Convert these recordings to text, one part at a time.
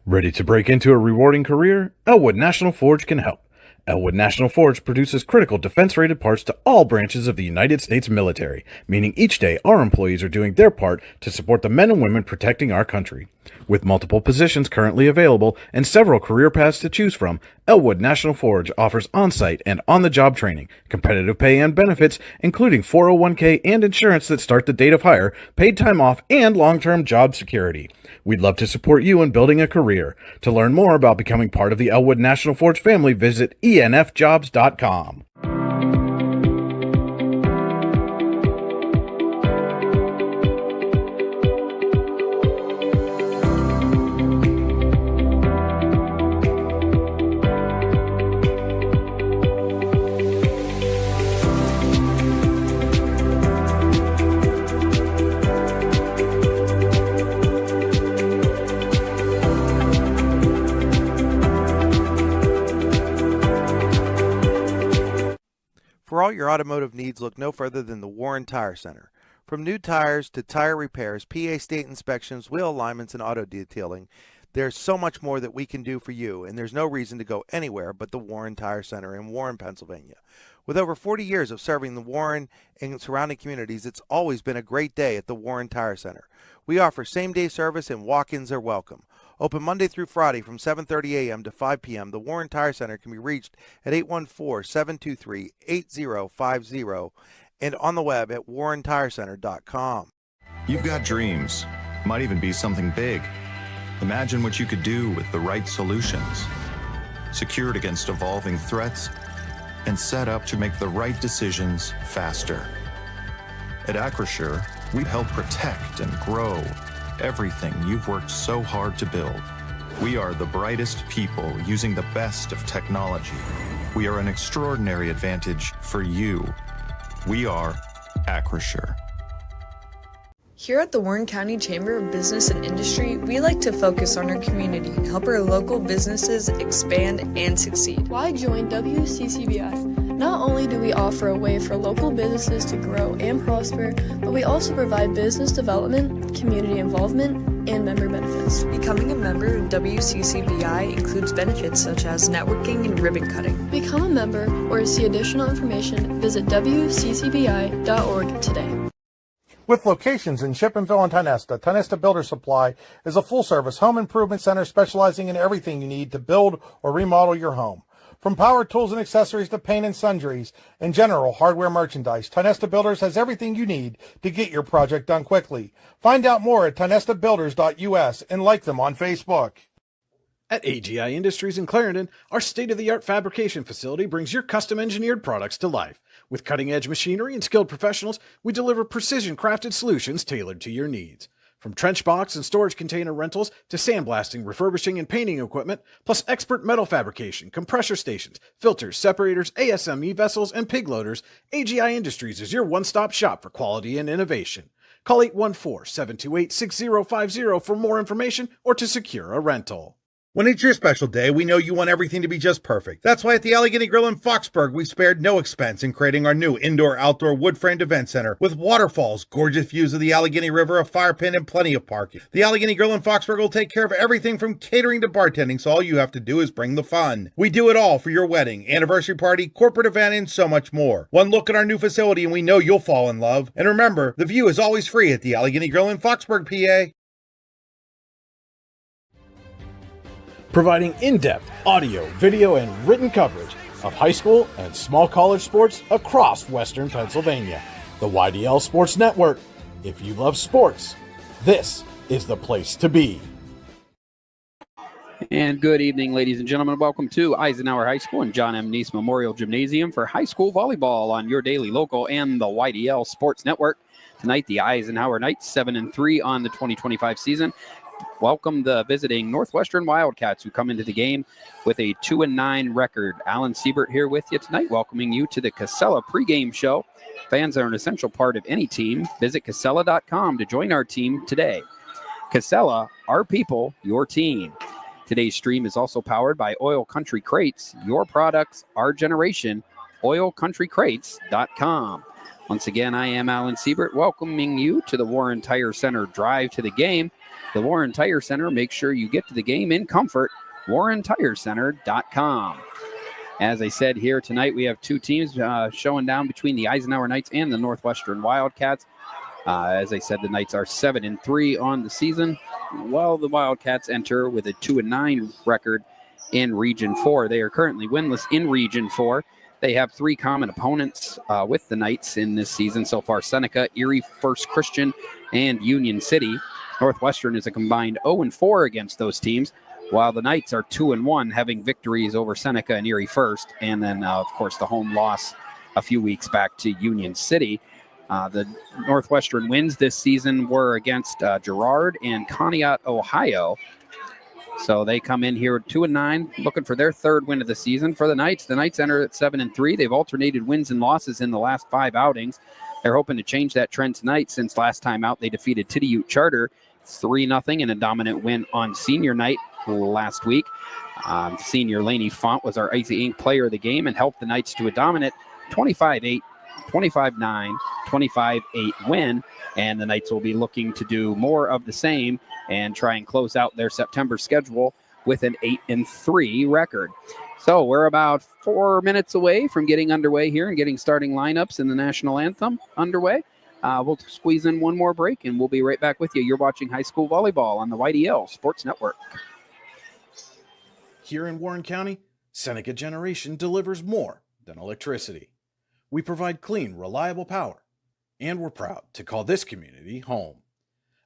Ready to break into a rewarding career? Elwood National Forge can help. Elwood National Forge produces critical defense-rated parts to all branches of the United States military, meaning each day our employees are doing their part to support the men and women protecting our country. With multiple positions currently available and several career paths to choose from, Elwood National Forge offers on-site and on-the-job training, competitive pay and benefits, including 401k and insurance that start the date of hire, paid time off, and long-term job security. We'd love to support you in building a career. To learn more about becoming part of the Elwood National Forge family, visit enfjobs.com. For all your automotive needs, look no further than the Warren Tire Center. From new tires to tire repairs, PA state inspections, wheel alignments, and auto detailing, there's so much more that we can do for you, and there's no reason to go anywhere but the Warren Tire Center in Warren, Pennsylvania. With over 40 years of serving the Warren and surrounding communities, it's always been a great day at the Warren Tire Center. We offer same-day service and walk-ins are welcome. Open Monday through Friday from 7:30 a.m. to 5 p.m., the Warren Tire Center can be reached at 814-723-8050 and on the web at warrentirecenter.com. You've got dreams, might even be something big. Imagine what you could do with the right solutions, secured against evolving threats, and set up to make the right decisions faster. At Acrisure, we help protect and grow everything you've worked so hard to build. We are the brightest people using the best of technology. We are an extraordinary advantage for you. We are Acrisure. Here at the Warren County Chamber of Business and Industry, we like to focus on our community and help our local businesses expand and succeed. Why join WCCBI? Not only do we offer a way for local businesses to grow and prosper, but we also provide business development, community involvement, and member benefits. Becoming a member of WCCBI includes benefits such as networking and ribbon cutting. Become a member or to see additional information, visit WCCBI.org today. With locations in Shippenville and Tionesta, Tionesta Builder Supply is a full-service home improvement center specializing in everything you need to build or remodel your home. From power tools and accessories to paint and sundries and general hardware merchandise, Tionesta Builders has everything you need to get your project done quickly. Find out more at tionestabuilders.us and like them on Facebook. At AGI Industries in Clarendon, our state-of-the-art fabrication facility brings your custom-engineered products to life. With cutting-edge machinery and skilled professionals, we deliver precision-crafted solutions tailored to your needs. From trench box and storage container rentals to sandblasting, refurbishing, and painting equipment, plus expert metal fabrication, compressor stations, filters, separators, ASME vessels, and pig loaders, AGI Industries is your one-stop shop for quality and innovation. Call 814-728-6050 for more information or to secure a rental. When it's your special day, we know you want everything to be just perfect. That's why at the Allegheny Grill in Foxburg, we spared no expense in creating our new indoor-outdoor wood-framed event center with waterfalls, gorgeous views of the Allegheny River, a fire pit, and plenty of parking. The Allegheny Grill in Foxburg will take care of everything from catering to bartending, so all you have to do is bring the fun. We do it all for your wedding, anniversary party, corporate event, and so much more. One look at our new facility and we know you'll fall in love. And remember, the view is always free at the Allegheny Grill in Foxburg, PA. Providing in-depth audio, video, and written coverage of high school and small college sports across Western Pennsylvania. The YDL Sports Network. If you love sports, this is the place to be. And good evening, ladies and gentlemen. Welcome to Eisenhower High School and John M. Neese Memorial Gymnasium for high school volleyball on your daily local and the YDL Sports Network. Tonight, the Eisenhower Knights 7-3 on the 2025 season. Welcome the visiting Northwestern Wildcats, who come into the game with a 2-9 record. Alan Siebert here with you tonight, welcoming you to the Casella pregame show. Fans are an essential part of any team. Visit Casella.com to join our team today. Casella, our people, your team. Today's stream is also powered by Oil Country Crates. Your products, our generation. OilCountryCrates.com. Once again, I am Alan Siebert, welcoming you to the Warren Tire Center drive to the game. the Warren Tire Center. Make sure you get to the game in comfort. WarrenTireCenter.com. As I said here tonight, we have two teams showing down between the Eisenhower Knights and the Northwestern Wildcats. As I said, the Knights are 7-3 on the season, while the Wildcats enter with a 2-9 record in Region 4. They are currently winless in Region 4. They have three common opponents with the Knights in this season so far: Seneca, Erie First Christian, and Union City. Northwestern is a combined 0-4 against those teams, while the Knights are 2-1, having victories over Seneca and Erie First, and then, of course, the home loss a few weeks back to Union City. The Northwestern wins this season were against Girard and Conneaut, Ohio. So they come in here 2-9, looking for their third win of the season. For the Knights enter at 7-3. They've alternated wins and losses in the last 5 outings. They're hoping to change that trend tonight, since last time out they defeated Tidiute Charter 3-0 in a dominant win on senior night last week. Senior Laney Font was our Icy Ink player of the game and helped the Knights to a dominant 25-8, 25-9, 25-8 win. And the Knights will be looking to do more of the same and try and close out their September schedule with an 8-3 record. So we're about 4 minutes away from getting underway here and getting starting lineups in the national anthem underway. We'll squeeze in one more break, and we'll be right back with you. You're watching high school volleyball on the YDL Sports Network. Here in Warren County, Seneca Generation delivers more than electricity. We provide clean, reliable power, and we're proud to call this community home.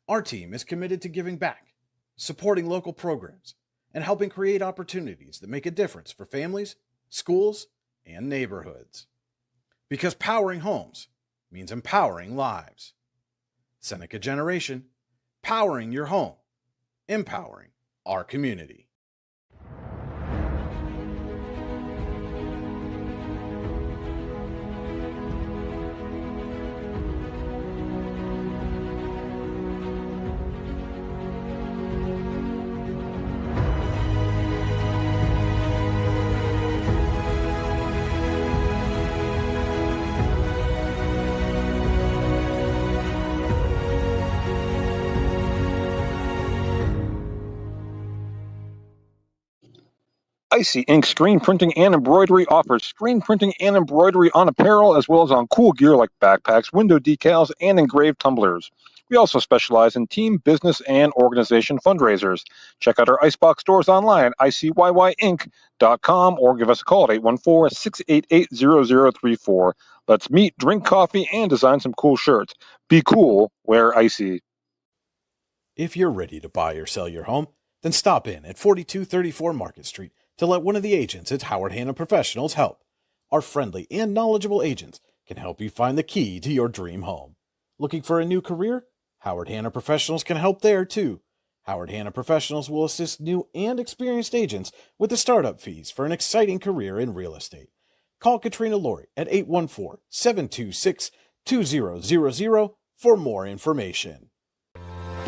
Our team is committed to giving back, supporting local programs, and helping create opportunities that make a difference for families, schools, and neighborhoods. Because powering homes means empowering lives. Seneca Generation, powering your home, empowering our community. Icy Ink Screen Printing and Embroidery offers screen printing and embroidery on apparel, as well as on cool gear like backpacks, window decals, and engraved tumblers. We also specialize in team, business, and organization fundraisers. Check out our Icebox stores online at icyync.com or give us a call at 814-688-0034. Let's meet, drink coffee, and design some cool shirts. Be cool, wear Icy. If you're ready to buy or sell your home, then stop in at 4234 Market Street to let one of the agents at Howard Hanna Professionals help. Our friendly and knowledgeable agents can help you find the key to your dream home. Looking for a new career? Howard Hanna Professionals can help there too. Howard Hanna Professionals will assist new and experienced agents with the startup fees for an exciting career in real estate. Call Katrina Laurie at 814-726-2000 for more information.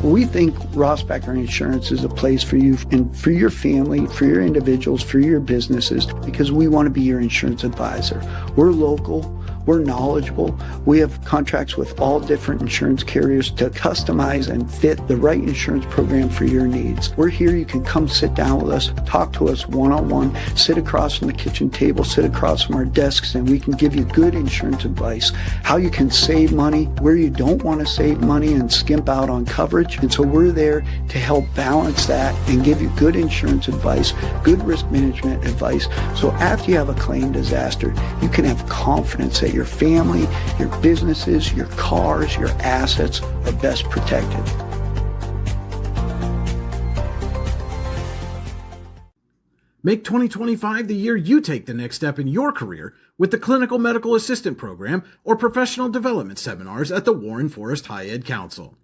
We think Ross Becker Insurance is a place for you and for your family, for your individuals, for your businesses, because we want to be your insurance advisor. We're local, we're knowledgeable, we have contracts with all different insurance carriers to customize and fit the right insurance program for your needs. We're here, you can come sit down with us, talk to us one-on-one, sit across from the kitchen table, sit across from our desks, and we can give you good insurance advice, how you can save money, where you don't want to save money and skimp out on coverage. And so we're there to help balance that and give you good insurance advice, good risk management advice. So after you have a claim disaster, you can have confidence that your family, your businesses, your cars, your assets are best protected. Make 2025 the year you take the next step in your career with the Clinical Medical Assistant Program or Professional Development Seminars at the Warren Forest High Ed Council.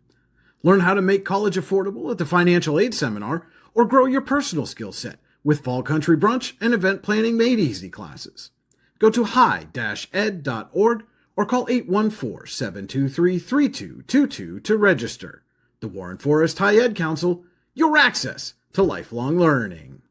Learn how to make college affordable at the Financial Aid Seminar, or grow your personal skill set with Fall Country Brunch and Event Planning Made Easy classes. Go to high-ed.org or call 814-723-3222 to register. The Warren Forest High Ed Council, your access to lifelong learning.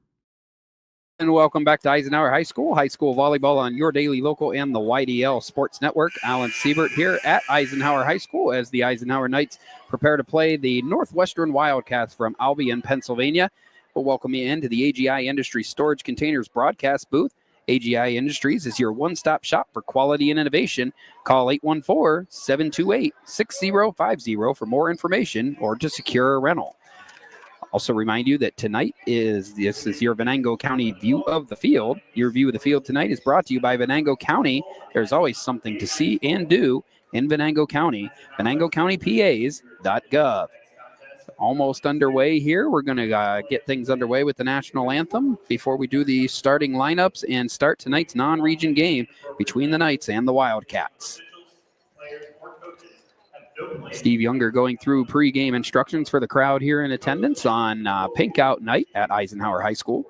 And welcome back to Eisenhower High School volleyball on your daily local and the YDL Sports Network. Alan Siebert here at Eisenhower High School as the Eisenhower Knights prepare to play the Northwestern Wildcats from Albion, Pennsylvania. We'll welcome you into the AGI Industries Storage Containers broadcast booth. AGI Industries is your one-stop shop for quality and innovation. Call 814-728-6050 for more information or to secure a rental. Also remind you that tonight this is your Venango County view of the field. Your view of the field tonight is brought to you by Venango County. There's always something to see and do in Venango County. VenangoCountyPAs.gov. Almost underway here. We're going to get things underway with the national anthem before we do the starting lineups and start tonight's non-region game between the Knights and the Wildcats. Steve Younger going through pregame instructions for the crowd here in attendance on Pink Out Night at Eisenhower High School.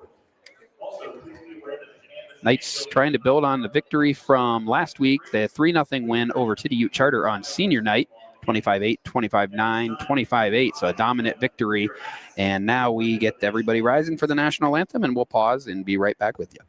Knights trying to build on the victory from last week, the 3-0 win over Tiddy Ute Charter on senior night, 25-8, 25-9, 25-8, so a dominant victory. And now we get everybody rising for the national anthem, and we'll pause and be right back with you.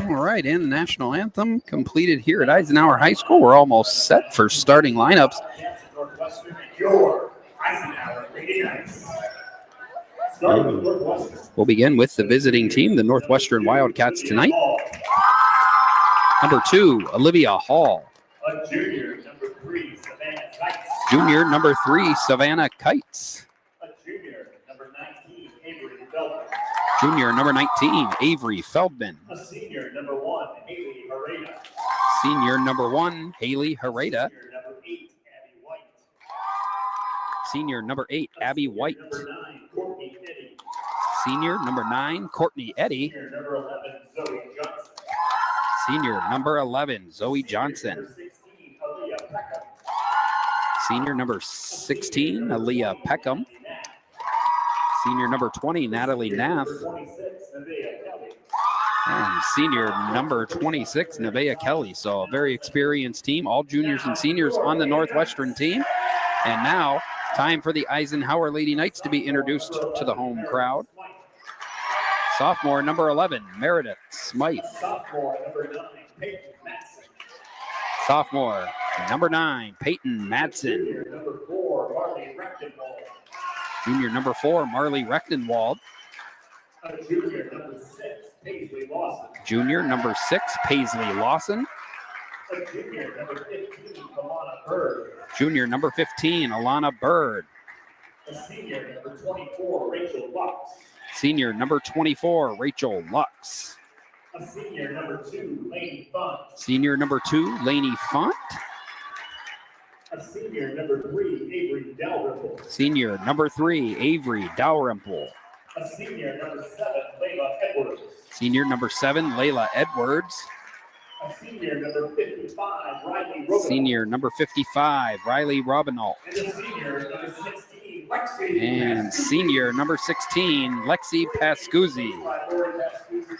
All right, and the national anthem completed here at Eisenhower High School. We're almost set for starting lineups. We'll begin with the visiting team, the Northwestern Wildcats tonight. Number 2, Olivia Hall. Junior number 3, Savannah Kites. Junior number 19, Avery Feldman. Senior number 1, Haley Hereda. Senior number 1, Haley Hereda. Senior number 8, Abby White. Senior number 8, Abby White. Senior number 9, Courtney Eddy. Senior number 11, Zoe Johnson. Senior number 16, Aaliyah Peckham. Senior number 20, Natalie Nath. And senior number 26, Nevaeh Kelly. So a very experienced team, all juniors and seniors on the Northwestern team. And now, time for the Eisenhower Lady Knights to be introduced to the home crowd. Sophomore number 11, Meredith Smythe. Sophomore number 9, Peyton Madsen. Junior number 4, Marley Rechtenwald. Junior number 6, Paisley Lawson. Junior number 15, Alana Bird. Senior number 24, Rachel Lux. Senior number 24, Rachel Lux. Senior number 2, Lainey Font. Senior number 2, Lainey Font. Senior number 3, Avery Dalrymple. Senior number 3, Avery Dalrymple. Senior number 7, Layla Edwards. Senior number 7, Layla Edwards. Senior number 55, Riley Robinall. Senior number 55, Riley Robinall. And senior number 16, And senior number Lexi. 16, Lexi Pascuzzi.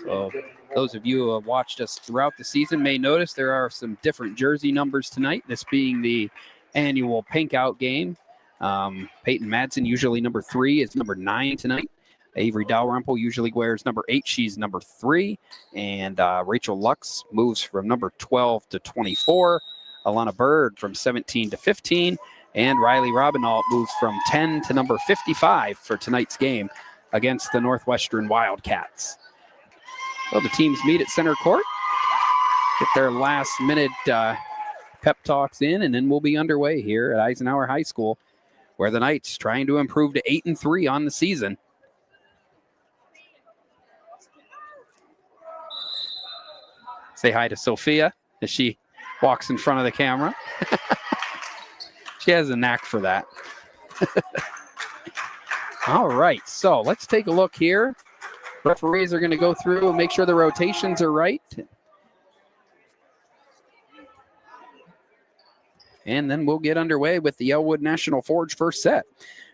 So those of you who have watched us throughout the season may notice there are some different jersey numbers tonight, this being the annual Pink Out game. Peyton Madsen, usually number 3, is number 9 tonight. Avery Dalrymple usually wears number 8. She's number 3. And Rachel Lux moves from number 12 to 24. Alana Bird from 17 to 15. And Riley Robinault moves from 10 to number 55 for tonight's game against the Northwestern Wildcats. So the teams meet at center court, get their last-minute pep talks in, and then we'll be underway here at Eisenhower High School, where the Knights trying to improve to 8-3 on the season. Say hi to Sophia as she walks in front of the camera. She has a knack for that. All right, so let's take a look here. Referees are going to go through and make sure the rotations are right. And then we'll get underway with the Elwood National Forge first set.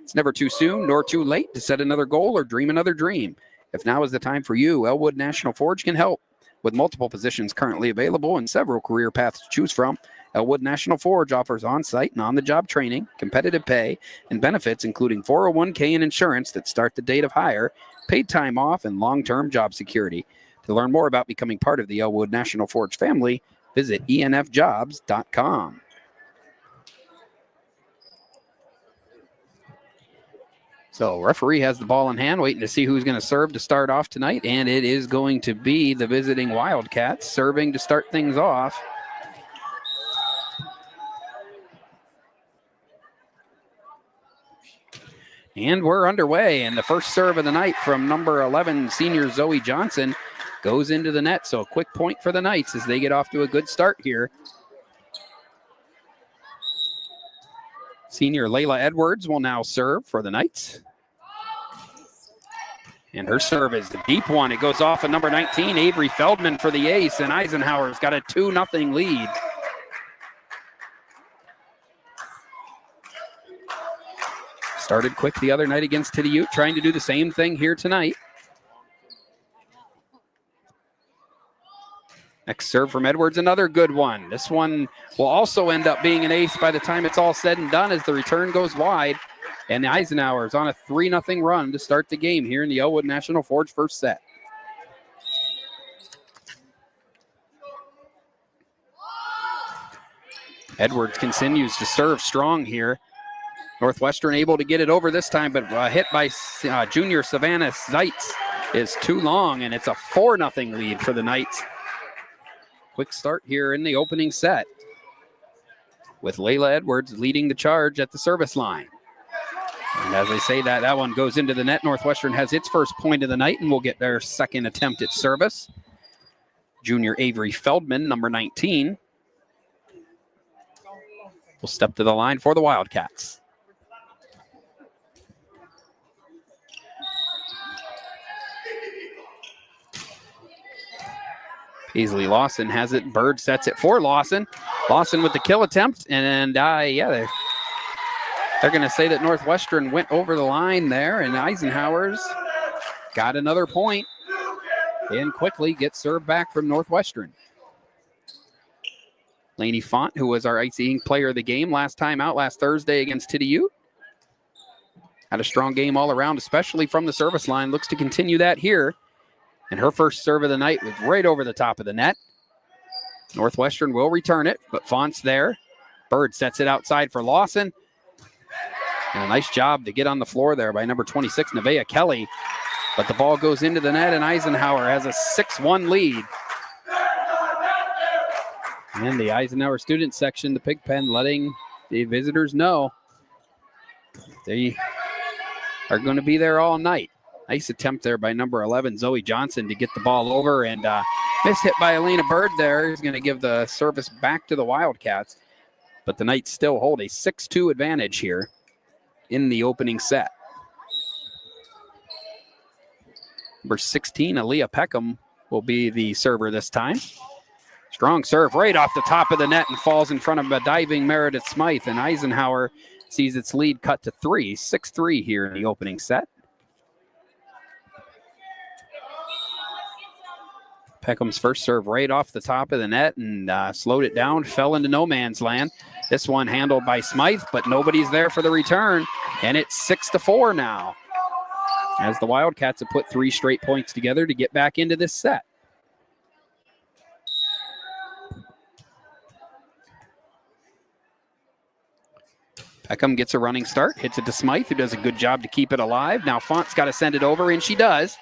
It's never too soon nor too late to set another goal or dream another dream. If now is the time for you, Elwood National Forge can help. With multiple positions currently available and several career paths to choose from, Elwood National Forge offers on-site and on-the-job training, competitive pay, and benefits including 401k and insurance that start the date of hire, paid time off, and long-term job security. To learn more about becoming part of the Elwood National Forge family, visit enfjobs.com. So referee has the ball in hand, waiting to see who's going to serve to start off tonight, and it is going to be the visiting Wildcats serving to start things off. And we're underway, and the first serve of the night from number 11, senior Zoe Johnson, goes into the net. So a quick point for the Knights as they get off to a good start here. Senior Layla Edwards will now serve for the Knights. And her serve is the deep one. It goes off at number 19, Avery Feldman for the ace, and Eisenhower's got a 2-0 lead. Started quick the other night against Tiddy Ute, trying to do the same thing here tonight. Next serve from Edwards, another good one. This one will also end up being an ace by the time it's all said and done as the return goes wide. And the Eisenhower's on a 3-0 run to start the game here in the Elwood National Forge first set. Edwards continues to serve strong here. Northwestern able to get it over this time, but hit by junior Savannah Zeitz is too long, and it's a 4-0 lead for the Knights. Quick start here in the opening set with Layla Edwards leading the charge at the service line. And as I say that one goes into the net. Northwestern has its first point of the night and will get their second attempt at service. Junior Avery Feldman, number 19, will step to the line for the Wildcats. Paisley Lawson has it. Bird sets it for Lawson. Lawson with the kill attempt. And they're going to say that Northwestern went over the line there, and Eisenhower's got another point and quickly gets served back from Northwestern. Lainey Font, who was our Icy Ink player of the game last Thursday against Tiddy Ute, had a strong game all around, especially from the service line. Looks to continue that here. And her first serve of the night was right over the top of the net. Northwestern will return it, but Font's there. Bird sets it outside for Lawson. And a nice job to get on the floor there by number 26, Nevaeh Kelly. But the ball goes into the net, and Eisenhower has a 6-1 lead. And the Eisenhower student section, the Pigpen, letting the visitors know they are going to be there all night. Nice attempt there by number 11, Zoe Johnson, to get the ball over, and missed hit by Elena Bird there. He's going to give the service back to the Wildcats. But the Knights still hold a 6-2 advantage here in the opening set. Number 16, Aaliyah Peckham, will be the server this time. Strong serve right off the top of the net and falls in front of a diving Meredith Smythe, and Eisenhower sees its lead cut to 3, 6-3 here in the opening set. Peckham's first serve right off the top of the net and slowed it down, fell into no man's land. This one handled by Smythe, but nobody's there for the return, and it's 6-4 now. as the Wildcats have put 3 straight points together to get back into this set. Peckham gets a running start, hits it to Smythe, who does a good job to keep it alive. Now Font's got to send it over, and she does.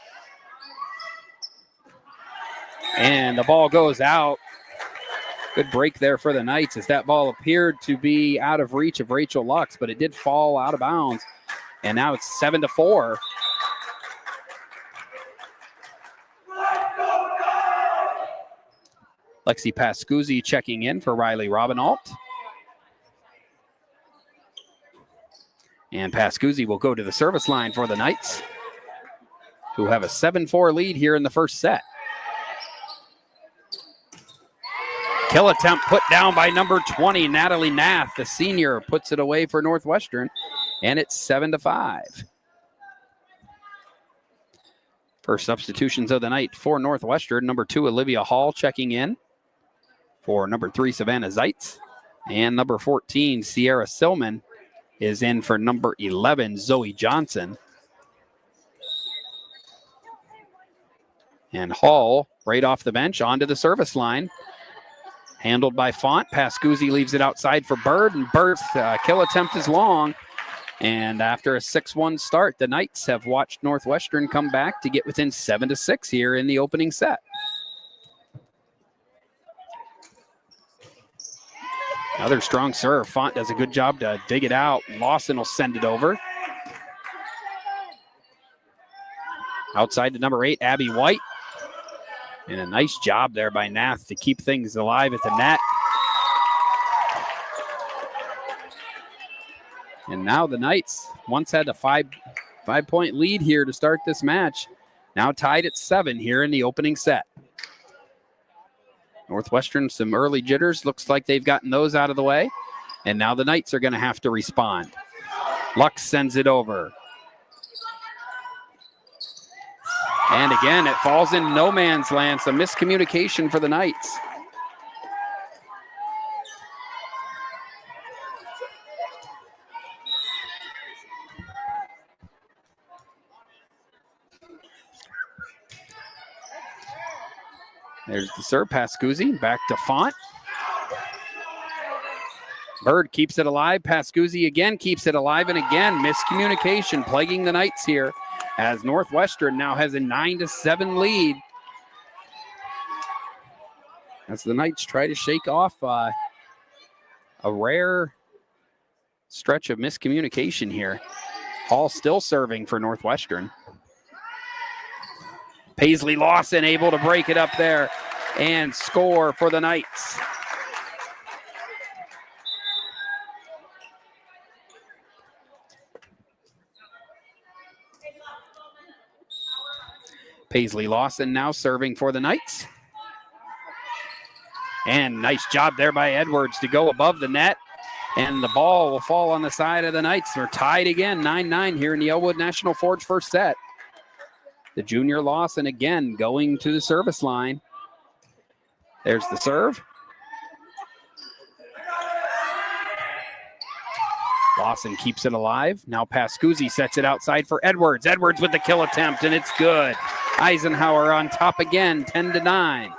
And the ball goes out. Good break there for the Knights, as that ball appeared to be out of reach of Rachel Lux, but it did fall out of bounds. And now it's 7-4. Lexi Pascuzzi checking in for Riley Robinault. And Pascuzzi will go to the service line for the Knights, who have a 7-4 lead here in the first set. Kill attempt put down by number 20, Natalie Nath. The senior puts it away for Northwestern, and it's 7-5. First substitutions of the night for Northwestern. Number 2, Olivia Hall checking in for number 3, Savannah Zeitz. And number 14, Sierra Silman, is in for number 11, Zoe Johnson. And Hall, right off the bench, onto the service line. Handled by Font. Pascuzzi leaves it outside for Bird, and Bird's kill attempt is long. And after a 6-1 start, the Knights have watched Northwestern come back to get within 7-6 here in the opening set. Another strong serve. Font does a good job to dig it out. Lawson will send it over. Outside to number 8, Abby White. And a nice job there by Nath to keep things alive at the net. And now the Knights once had a five-point lead here to start this match. Now tied at 7 here in the opening set. Northwestern, some early jitters. Looks like they've gotten those out of the way. And now the Knights are going to have to respond. Lux sends it over. And again, it falls in no man's land. Some miscommunication for the Knights. There's the serve, Pascuzzi, back to Font. Bird keeps it alive. Pascuzzi again keeps it alive, and again, miscommunication plaguing the Knights here, as Northwestern now has a 9-7 lead. As the Knights try to shake off a rare stretch of miscommunication here. Hall still serving for Northwestern. Paisley Lawson able to break it up there and score for the Knights. Paisley Lawson now serving for the Knights. And nice job there by Edwards to go above the net. And the ball will fall on the side of the Knights. They're tied again, 9-9 here in the Elwood National Forge first set. The junior Lawson again going to the service line. There's the serve. Lawson keeps it alive. Now Pascuzzi sets it outside for Edwards. Edwards with the kill attempt, and it's good. Eisenhower on top again, 10-9.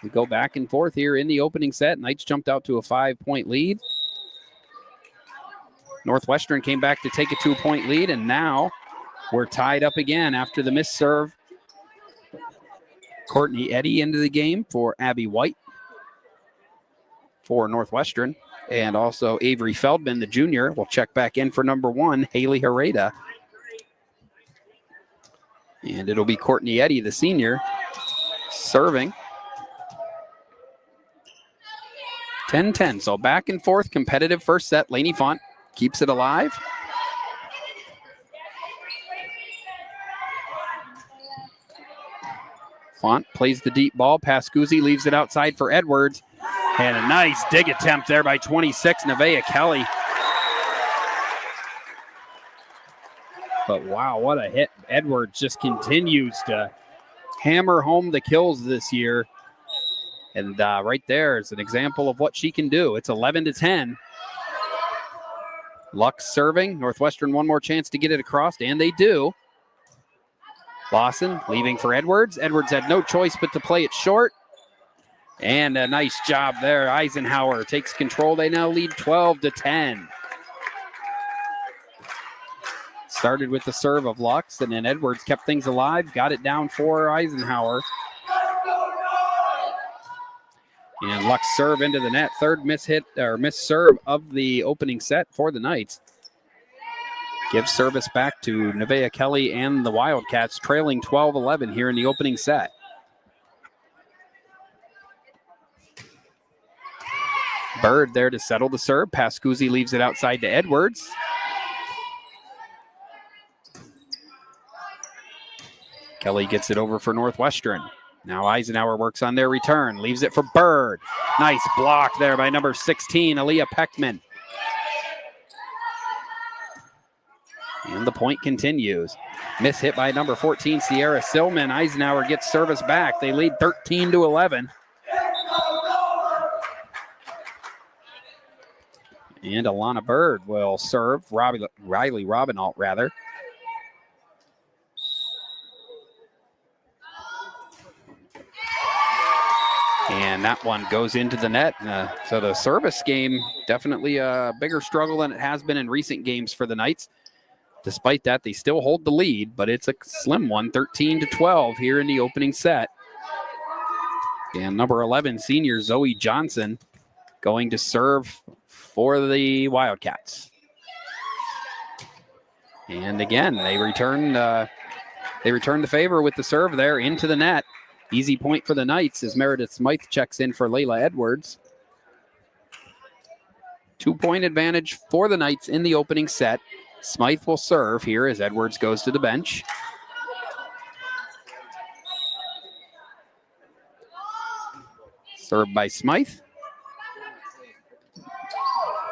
We go back and forth here in the opening set. Knights jumped out to a 5-point lead. Northwestern came back to take a 2-point lead, and now we're tied up again after the missed serve. Courtney Eddy into the game for Abby White for Northwestern, and also Avery Feldman, the junior, will check back in for number 1, Haley Hereda. And it'll be Courtney Eddy, the senior, serving. 10-10, so back and forth, competitive first set. Lainey Font keeps it alive. Font plays the deep ball. Pascuzzi leaves it outside for Edwards. And a nice dig attempt there by 26, Nevaeh Kelly. But wow, what a hit. Edwards just continues to hammer home the kills this year. And right there is an example of what she can do. It's 11-10. Lux serving. Northwestern one more chance to get it across, and they do. Lawson leaving for Edwards. Edwards had no choice but to play it short. And a nice job there. Eisenhower takes control. They now lead 12-10. Started with the serve of Lux, and then Edwards kept things alive. Got it down for Eisenhower. And Lux serve into the net. Third miss serve of the opening set for the Knights. Gives service back to Nevaeh Kelly and the Wildcats, trailing 12-11 here in the opening set. Bird there to settle the serve. Pascuzzi leaves it outside to Edwards. Kelly gets it over for Northwestern. Now Eisenhower works on their return. Leaves it for Bird. Nice block there by number 16, Aaliyah Peckman. And the point continues. Miss hit by number 14, Sierra Silman. Eisenhower gets service back. They lead 13-11. And Alana Bird will serve. Riley Robinault, rather. And that one goes into the net. So the service game, definitely a bigger struggle than it has been in recent games for the Knights. Despite that, they still hold the lead, but it's a slim one, 13-12 here in the opening set. And number 11, senior Zoe Johnson, going to serve for the Wildcats. And again, they return the favor with the serve there into the net. Easy point for the Knights as Meredith Smythe checks in for Layla Edwards. 2-point advantage for the Knights in the opening set. Smythe will serve here as Edwards goes to the bench. Served by Smythe.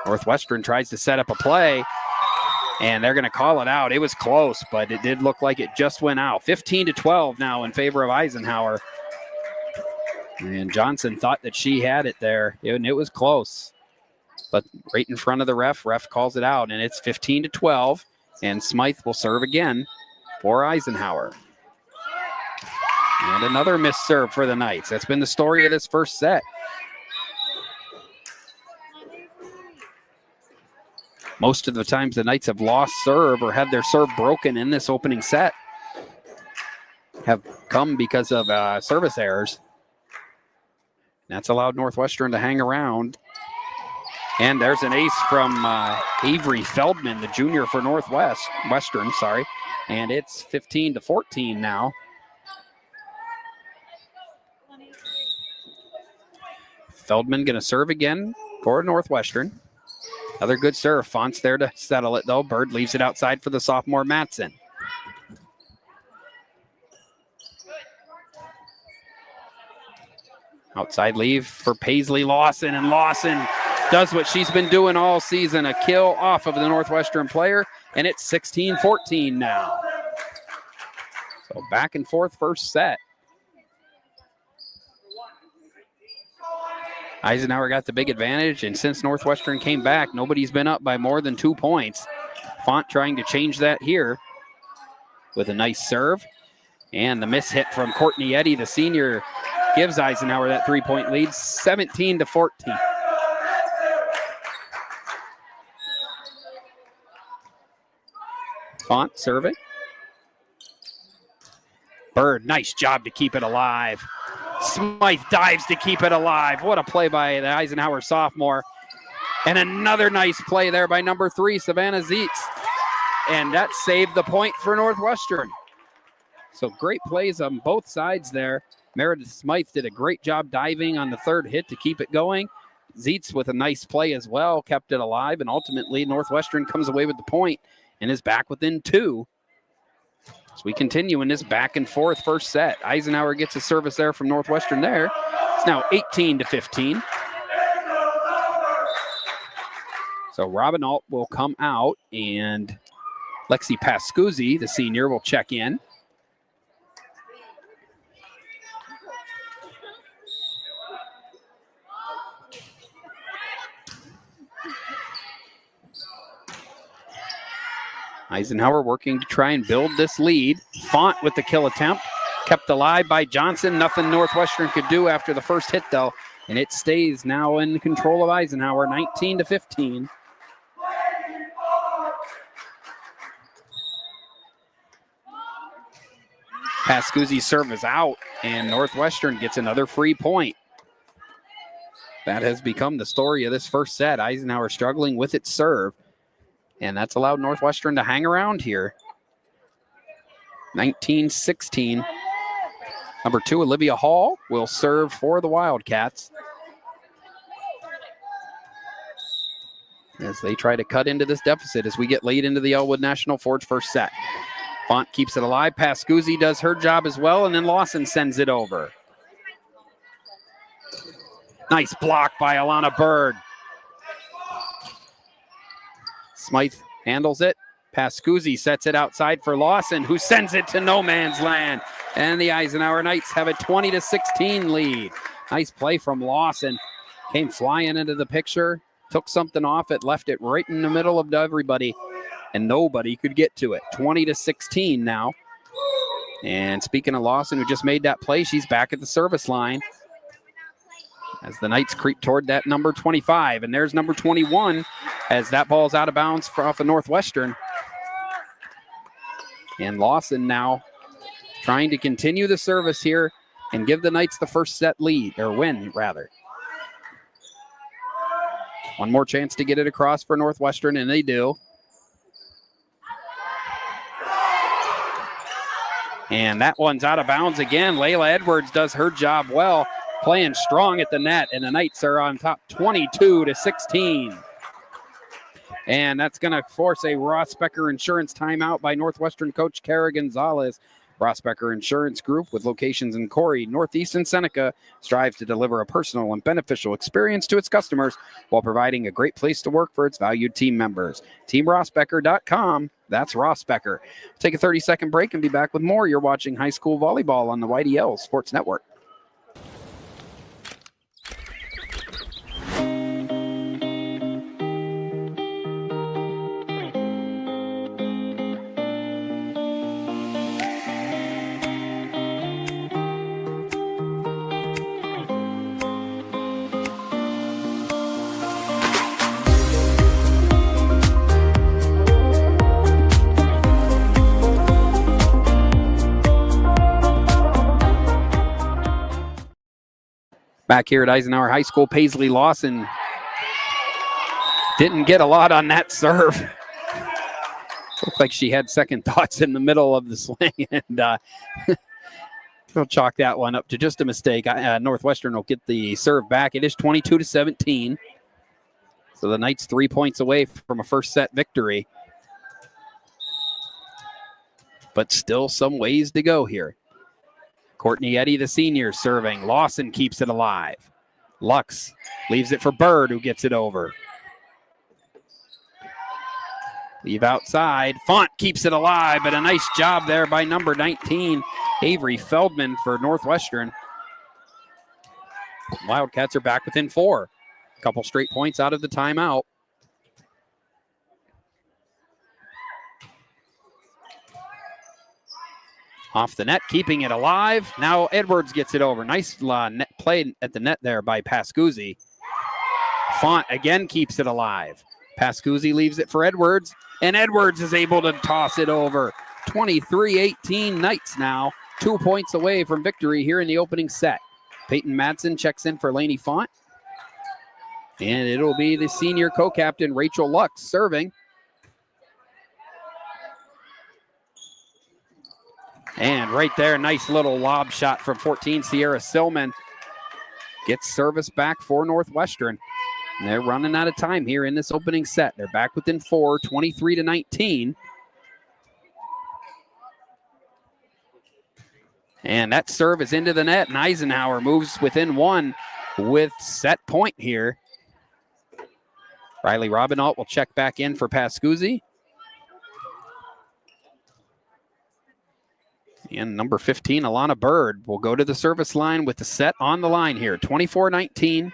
Northwestern tries to set up a play, and they're going to call it out. It was close, but it did look like it just went out. 15-12 now in favor of Eisenhower. And Johnson thought that she had it there, and it was close. But right in front of the ref calls it out, and it's 15-12, and Smythe will serve again for Eisenhower. And another missed serve for the Knights. That's been the story of this first set. Most of the times the Knights have lost serve or had their serve broken in this opening set have come because of service errors. That's allowed Northwestern to hang around. And there's an ace from Avery Feldman, the junior for Northwestern, sorry. And it's 15-14 now. Feldman going to serve again for Northwestern. Another good serve. Font's there to settle it, though. Bird leaves it outside for the sophomore Matson. Outside leave for Paisley Lawson, and Lawson does what she's been doing all season, a kill off of the Northwestern player, and it's 16-14 now. So back and forth first set. Eisenhower got the big advantage, and since Northwestern came back, nobody's been up by more than 2 points. Font trying to change that here with a nice serve. And the miss hit from Courtney Eddy, the senior, gives Eisenhower that 3-point lead, 17-14. Font serving. Bird, nice job to keep it alive. Smythe dives to keep it alive. What a play by the Eisenhower sophomore. And another nice play there by number 3, Savannah Zietz. And that saved the point for Northwestern. So great plays on both sides there. Meredith Smythe did a great job diving on the third hit to keep it going. Zietz with a nice play as well, kept it alive, and ultimately Northwestern comes away with the point and is back within 2. So we continue in this back and forth first set. Eisenhower gets a service there from Northwestern there. It's now 18-15. So Robinault will come out, and Lexi Pascuzzi, the senior, will check in. Eisenhower working to try and build this lead. Font with the kill attempt. Kept alive by Johnson. Nothing Northwestern could do after the first hit, though. And it stays now in control of Eisenhower, 19-15. Pascuzzi's serve is out, and Northwestern gets another free point. That has become the story of this first set. Eisenhower struggling with its serve, and that's allowed Northwestern to hang around here. 19-16. Number 2, Olivia Hall, will serve for the Wildcats as they try to cut into this deficit as we get late into the Elwood National Forge first set. Font keeps it alive. Pascuzzi does her job as well, and then Lawson sends it over. Nice block by Alana Bird. Smythe handles it. Pascuzzi sets it outside for Lawson, who sends it to no man's land. And the Eisenhower Knights have a 20-16 lead. Nice play from Lawson. Came flying into the picture, took something off it, left it right in the middle of everybody, and nobody could get to it. 20-16 now. And speaking of Lawson, who just made that play, she's back at the service line as the Knights creep toward that number 25. And there's number 21 as that ball's out of bounds off of Northwestern. And Lawson now trying to continue the service here and give the Knights the first set lead, or win, rather. One more chance to get it across for Northwestern, and they do. And that one's out of bounds again. Layla Edwards does her job well, playing strong at the net, and the Knights are on top 22-16. And that's going to force a Ross Becker Insurance timeout by Northwestern coach Kara Gonzalez. Ross Becker Insurance Group, with locations in Corey, Northeast, and Seneca, strives to deliver a personal and beneficial experience to its customers while providing a great place to work for its valued team members. TeamRossBecker.com. That's Ross Becker. Take a 30-second break and be back with more. You're watching high school volleyball on the YDL Sports Network. Back here at Eisenhower High School, Paisley Lawson didn't get a lot on that serve. Looked like she had second thoughts in the middle of the swing, and we'll chalk that one up to just a mistake. Northwestern will get the serve back. It is 22-17. So the Knights 3 points away from a first set victory. But still some ways to go here. Courtney Eddy, the senior, serving. Lawson keeps it alive. Lux leaves it for Bird, who gets it over. Leave outside. Font keeps it alive, but a nice job there by number 19, Avery Feldman, for Northwestern. Wildcats are back within 4. A couple straight points out of the timeout. Off the net, keeping it alive. Now Edwards gets it over. Nice net play at the net there by Pascuzzi. Font again keeps it alive. Pascuzzi leaves it for Edwards, and Edwards is able to toss it over. 23-18 Knights now, 2 points away from victory here in the opening set. Peyton Madsen checks in for Lainey Font. And it'll be the senior co-captain, Rachel Lux, serving. And right there, nice little lob shot from 14, Sierra Silman. Gets service back for Northwestern. And they're running out of time here in this opening set. They're back within 4, 23-19. And that serve is into the net, and Eisenhower moves within 1 with set point here. Riley Robinault will check back in for Pascuzzi. And number 15, Alana Bird, will go to the service line with the set on the line here. 24-19.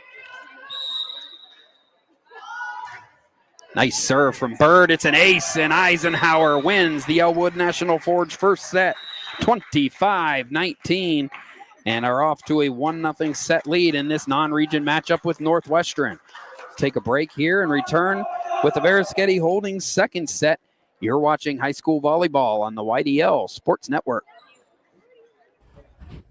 Nice serve from Bird. It's an ace, and Eisenhower wins the Elwood National Forge first set, 25-19, and are off to a 1-0 set lead in this non-region matchup with Northwestern. Take a break here and return with the Veriskety Holdings second set. You're watching high school volleyball on the YDL Sports Network.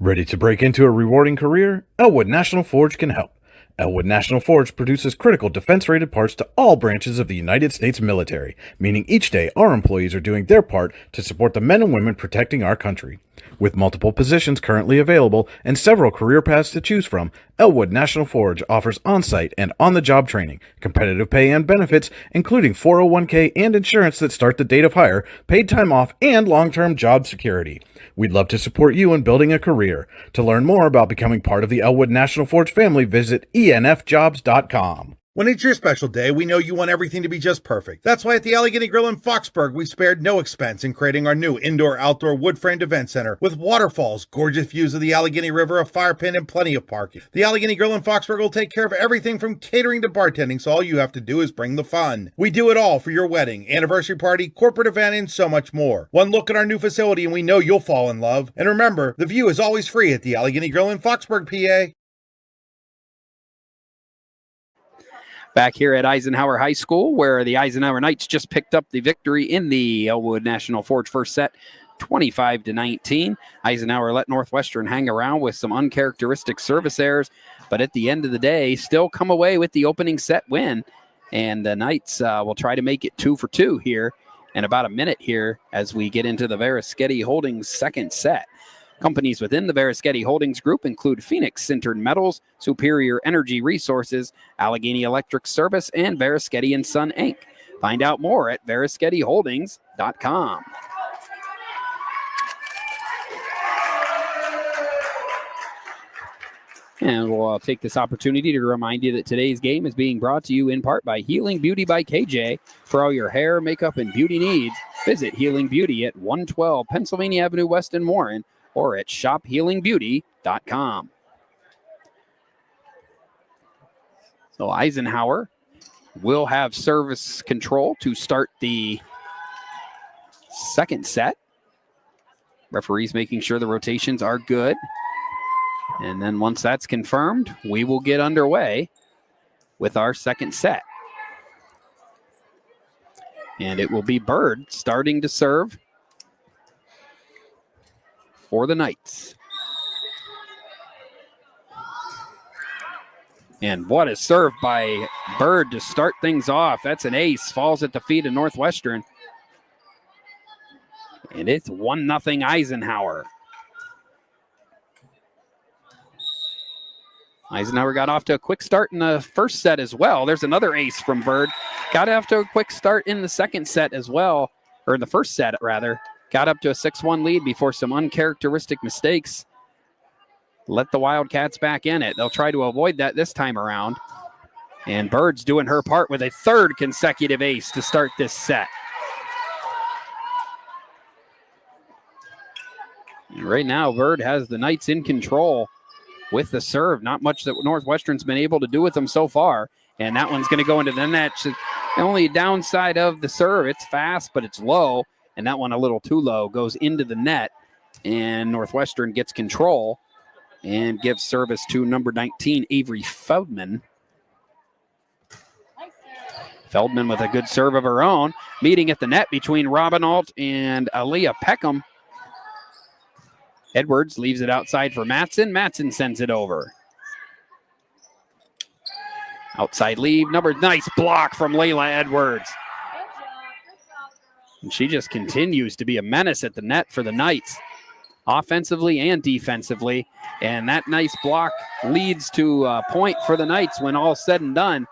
Ready to break into a rewarding career? Elwood National Forge can help. Elwood National Forge produces critical defense-rated parts to all branches of the United States military, meaning each day our employees are doing their part to support the men and women protecting our country. With multiple positions currently available and several career paths to choose from, Elwood National Forge offers on-site and on-the-job training, competitive pay and benefits, including 401k and insurance that start the date of hire, paid time off, and long-term job security. We'd love to support you in building a career. To learn more about becoming part of the Elwood National Forge family, visit enfjobs.com. When it's your special day, we know you want everything to be just perfect. That's why at the Allegheny Grill in Foxburg, we spared no expense in creating our new indoor-outdoor wood-framed event center with waterfalls, gorgeous views of the Allegheny River, a fire pit, and plenty of parking. The Allegheny Grill in Foxburg will take care of everything from catering to bartending, so all you have to do is bring the fun. We do it all for your wedding, anniversary party, corporate event, and so much more. One look at our new facility and we know you'll fall in love. And remember, the view is always free at the Allegheny Grill in Foxburg, PA. Back here at Eisenhower High School, where the Eisenhower Knights just picked up the victory in the Elwood National Forge first set, 25-19. Eisenhower let Northwestern hang around with some uncharacteristic service errors, but at the end of the day, still come away with the opening set win. And the Knights will try to make it 2 for 2 here in about a minute here as we get into the Veriskety Holdings second set. Companies within the Veriskety Holdings Group include Phoenix Sintered Metals, Superior Energy Resources, Allegheny Electric Service, and Veriskety & Son, Inc. Find out more at VerisketyHoldings.com. And we'll take this opportunity to remind you that today's game is being brought to you in part by Healing Beauty by KJ. For all your hair, makeup, and beauty needs, visit Healing Beauty at 112 Pennsylvania Avenue West in Warren, or at shophealingbeauty.com. So Eisenhower will have service control to start the second set. Referees making sure the rotations are good. And then once that's confirmed, we will get underway with our second set. And it will be Bird starting to serve for the Knights. And what a serve by Bird to start things off. That's an ace. Falls at the feet of Northwestern. And it's 1-0 Eisenhower. Eisenhower got off to a quick start in the first set as well. There's another ace from Bird. Got off to a quick start in the second set as well, or in the first set rather. Got up to a 6-1 lead before some uncharacteristic mistakes let the Wildcats back in it. They'll try to avoid that this time around. And Bird's doing her part with a third consecutive ace to start this set. And right now, Bird has the Knights in control with the serve. Not much that Northwestern's been able to do with them so far. And that one's going to go into the net. The only downside of the serve, it's fast, but it's low. And that one a little too low, goes into the net. And Northwestern gets control and gives service to number 19, Avery Feldman. Feldman with a good serve of her own. Meeting at the net between Robinault and Aaliyah Peckham. Edwards leaves it outside for Matson. Matson sends it over. Outside leave. Nice block from Layla Edwards. And she just continues to be a menace at the net for the Knights, offensively and defensively. And that nice block leads to a point for the Knights when all's said and done.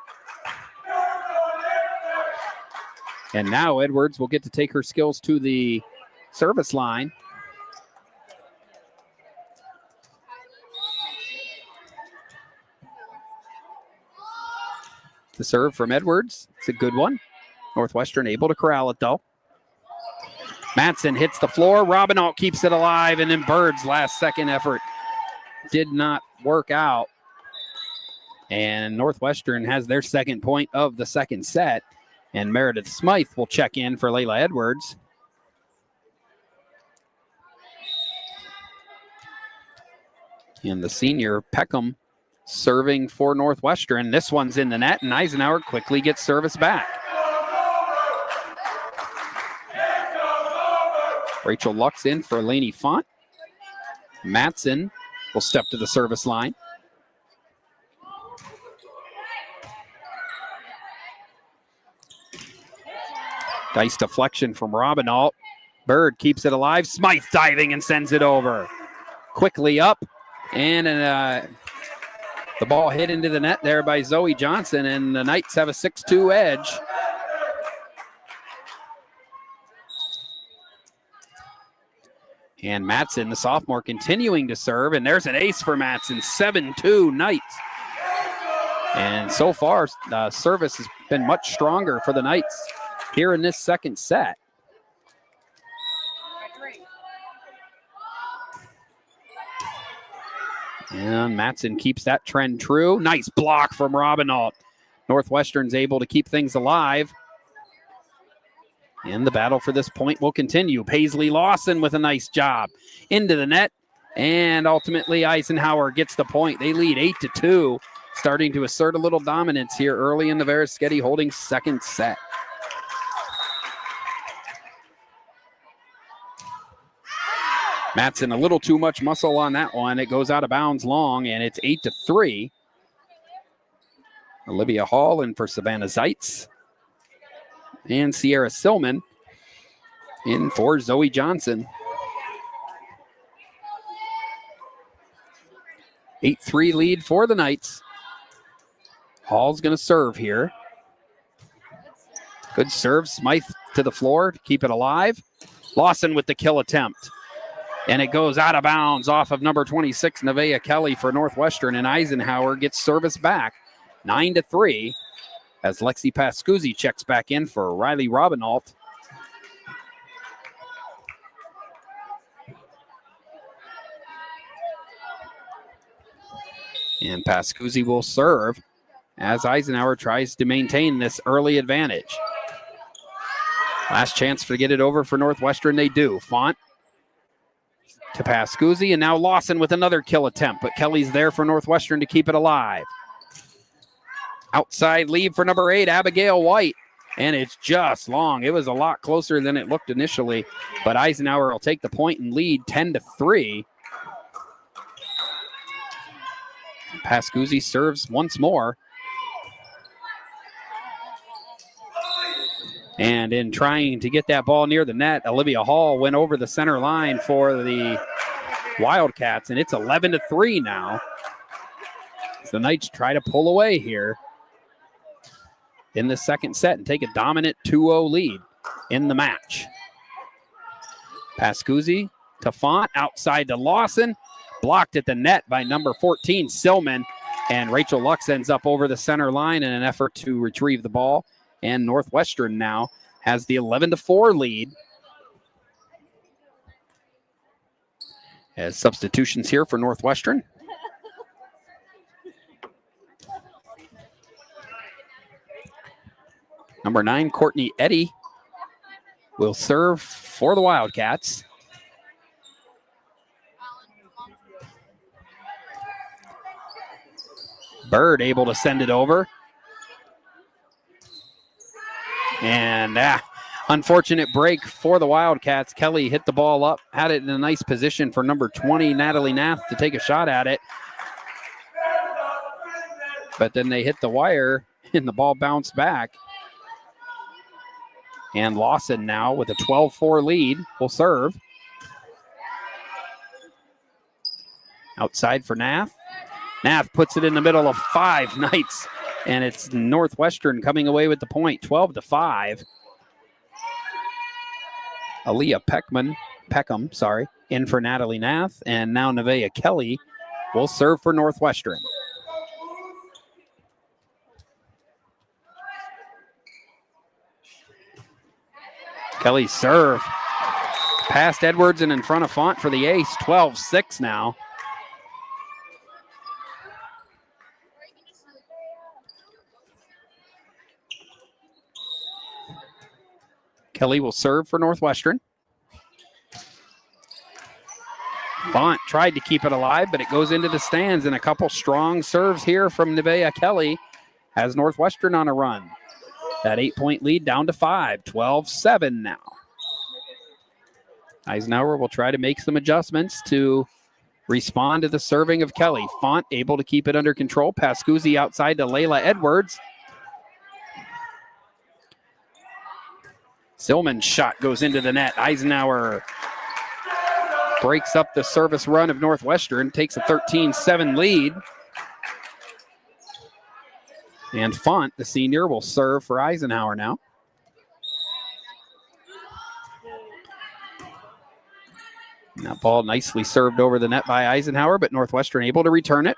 And now Edwards will get to take her skills to the service line. The serve from Edwards. It's a good one. Northwestern able to corral it, though. Matson hits the floor. Robinault keeps it alive, and then Bird's last-second effort did not work out. And Northwestern has their second point of the second set. And Meredith Smythe will check in for Layla Edwards. And the senior, Peckham, serving for Northwestern. This one's in the net, and Eisenhower quickly gets service back. Rachel Lux in for Lainey Font. Matson will step to the service line. Dice deflection from Robinault. Bird keeps it alive. Smythe diving and sends it over. Quickly up, and the ball hit into the net there by Zoe Johnson, and the Knights have a 6-2 edge. And Matson, the sophomore, continuing to serve, and there's an ace for Matson, 7-2 Knights. And so far, service has been much stronger for the Knights here in this second set. And Matson keeps that trend true. Nice block from Robinault. Northwestern's able to keep things alive. And the battle for this point will continue. Paisley Lawson with a nice job into the net. And ultimately Eisenhower gets the point. They lead 8-2, starting to assert a little dominance here early in the Veriskety Holdings second set. Matson a little too much muscle on that one. It goes out of bounds long, and it's 8-3. Olivia Hall in for Savannah Zeitz. And Sierra Silman in for Zoe Johnson. 8-3 lead for the Knights. Hall's going to serve here. Good serve. Smythe to the floor to keep it alive. Lawson with the kill attempt. And it goes out of bounds off of number 26, Nevaeh Kelly for Northwestern, and Eisenhower gets service back. 9-3 as Lexi Pascuzzi checks back in for Riley Robinault. And Pascuzzi will serve as Eisenhower tries to maintain this early advantage. Last chance to get it over for Northwestern, they do. Font to Pascuzzi, and now Lawson with another kill attempt, but Kelly's there for Northwestern to keep it alive. Outside lead for number 8, Abigail White, and it's just long. It was a lot closer than it looked initially, but Eisenhower will take the point and lead 10-3. Pascuzzi serves once more. And in trying to get that ball near the net, Olivia Hall went over the center line for the Wildcats, and it's 11-3 now. As the Knights try to pull away here in the second set and take a dominant 2-0 lead in the match. Pascuzzi to Font, outside to Lawson, blocked at the net by number 14, Silman, and Rachel Lux ends up over the center line in an effort to retrieve the ball. And Northwestern now has the 11-4 lead. As substitutions here for Northwestern. Number 9, Courtney Eddy will serve for the Wildcats. Bird able to send it over. And unfortunate break for the Wildcats. Kelly hit the ball up, had it in a nice position for number 20, Natalie Nath, to take a shot at it. But then they hit the wire, and the ball bounced back. And Lawson now with a 12-4 lead will serve. Outside for Nath. Nath puts it in the middle of 5 Knights. And it's Northwestern coming away with the point, 12-5. Aaliyah Peckham, in for Natalie Nath. And now Nevaeh Kelly will serve for Northwestern. Kelly serve. Past Edwards and in front of Font for the ace, 12-6 now. Kelly will serve for Northwestern. Font tried to keep it alive, but it goes into the stands, and a couple strong serves here from Nevaeh Kelly has Northwestern on a run. That 8-point lead down to 5, 12-7 now. Eisenhower will try to make some adjustments to respond to the serving of Kelly. Font able to keep it under control. Pascuzzi outside to Layla Edwards. Silman's shot goes into the net. Eisenhower breaks up the service run of Northwestern, takes a 13-7 lead. And Font, the senior, will serve for Eisenhower now. And that ball nicely served over the net by Eisenhower, but Northwestern able to return it.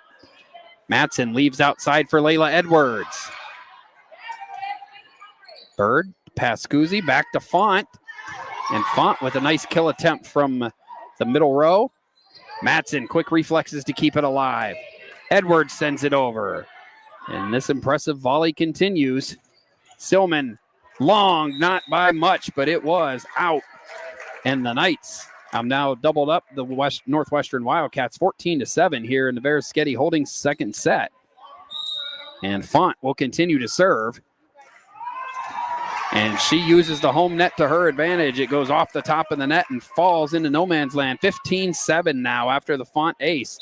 Matson leaves outside for Layla Edwards. Bird, Pascuzzi, back to Font. And Font with a nice kill attempt from the middle row. Matson, quick reflexes to keep it alive. Edwards sends it over. And this impressive volley continues. Silman, long, not by much, but it was out. And the Knights have now doubled up the Northwestern Wildcats 14-7 here in the Vereschetti Holdings second set. And Font will continue to serve. And she uses the home net to her advantage. It goes off the top of the net and falls into no man's land. 15-7 now after the Font ace.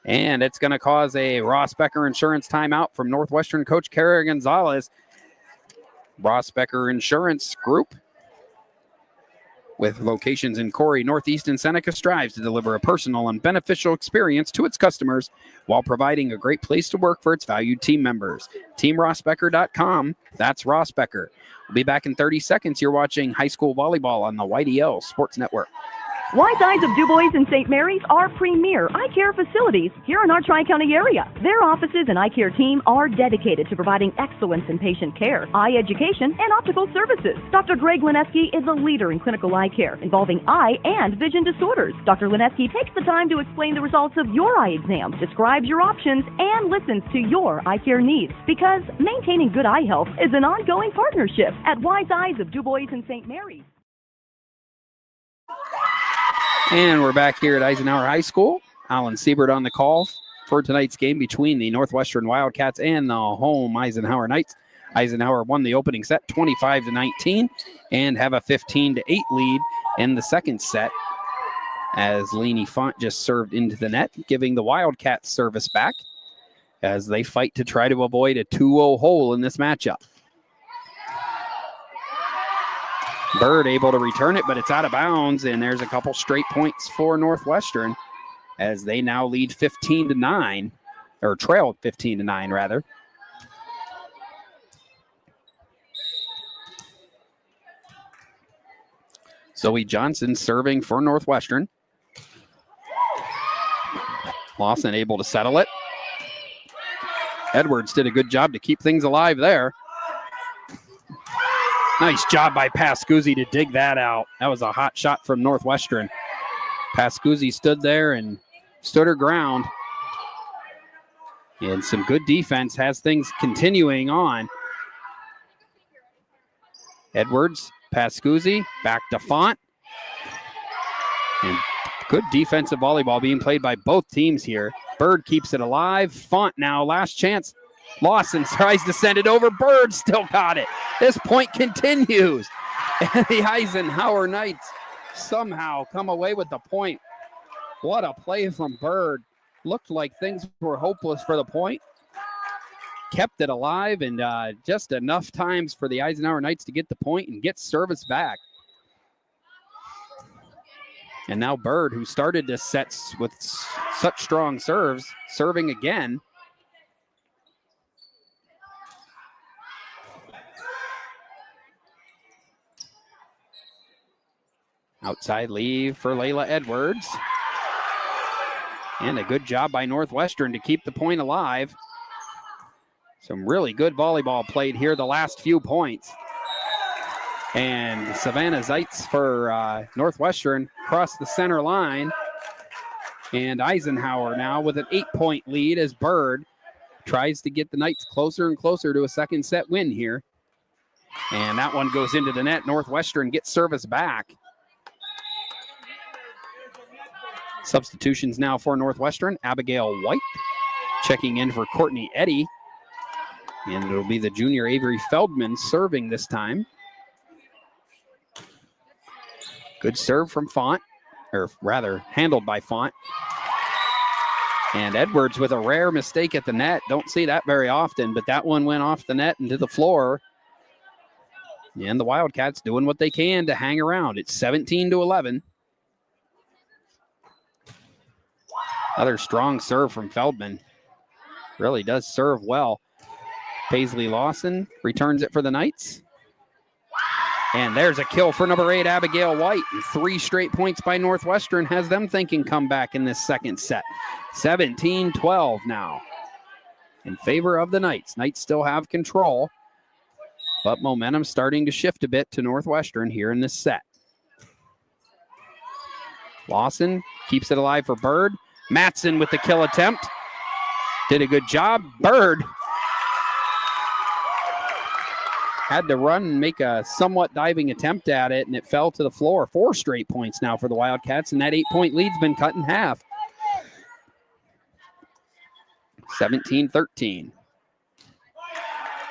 And it's going to cause a Ross Becker Insurance timeout from Northwestern coach Kara Gonzalez. Ross Becker Insurance Group, with locations in Corey, Northeast, and Seneca, strives to deliver a personal and beneficial experience to its customers while providing a great place to work for its valued team members. TeamRossBecker.com. That's Ross Becker. We'll be back in 30 seconds. You're watching high school volleyball on the YDL Sports Network. Wise Eyes of DuBois and St. Mary's are premier eye care facilities here in our Tri-County area. Their offices and eye care team are dedicated to providing excellence in patient care, eye education, and optical services. Dr. Greg Lineski is a leader in clinical eye care involving eye and vision disorders. Dr. Lineski takes the time to explain the results of your eye exam, describes your options, and listens to your eye care needs, because maintaining good eye health is an ongoing partnership at Wise Eyes of DuBois and St. Mary's. And we're back here at Eisenhower High School. Alan Siebert on the call for tonight's game between the Northwestern Wildcats and the home Eisenhower Knights. Eisenhower won the opening set 25-19 and have a 15-8 lead in the second set as Lainey Font just served into the net, giving the Wildcats service back as they fight to try to avoid a 2-0 hole in this matchup. Bird able to return it, but it's out of bounds, and there's a couple straight points for Northwestern as they now lead 15-9, or trail 15-9 rather. Zoe Johnson serving for Northwestern. Lawson able to settle it. Edwards did a good job to keep things alive there. Nice job by Pascuzzi to dig that out. That was a hot shot from Northwestern. Pascuzzi stood there and stood her ground. And some good defense has things continuing on. Edwards, Pascuzzi, back to Font. And good defensive volleyball being played by both teams here. Bird keeps it alive. Font now, last chance. Lawson tries to send it over. Bird still got it. This point continues. And the Eisenhower Knights somehow come away with the point. What a play from Bird. Looked like things were hopeless for the point. Kept it alive, and just enough times for the Eisenhower Knights to get the point and get service back. And now Bird, who started this set with such strong serves, serving again. Outside leave for Layla Edwards. And a good job by Northwestern to keep the point alive. Some really good volleyball played here the last few points. And Savannah Zeitz for Northwestern across the center line. And Eisenhower now with an 8-point lead as Bird tries to get the Knights closer and closer to a second set win here. And that one goes into the net. Northwestern gets service back. Substitutions now for Northwestern. Abigail White checking in for Courtney Eddy. And it'll be the junior Avery Feldman serving this time. Good serve from Font, or rather handled by Font. And Edwards with a rare mistake at the net. Don't see that very often, but that one went off the net and to the floor. And the Wildcats doing what they can to hang around. It's 17-11. Another strong serve from Feldman. Really does serve well. Paisley Lawson returns it for the Knights. And there's a kill for number 8, Abigail White. And 3 straight points by Northwestern has them thinking comeback in this second set. 17-12 now in favor of the Knights. Knights still have control, but momentum starting to shift a bit to Northwestern here in this set. Lawson keeps it alive for Bird. Matson with the kill attempt. Did a good job. Bird had to run and make a somewhat diving attempt at it, and it fell to the floor. 4 straight points now for the Wildcats, and that 8-point lead's been cut in half. 17-13.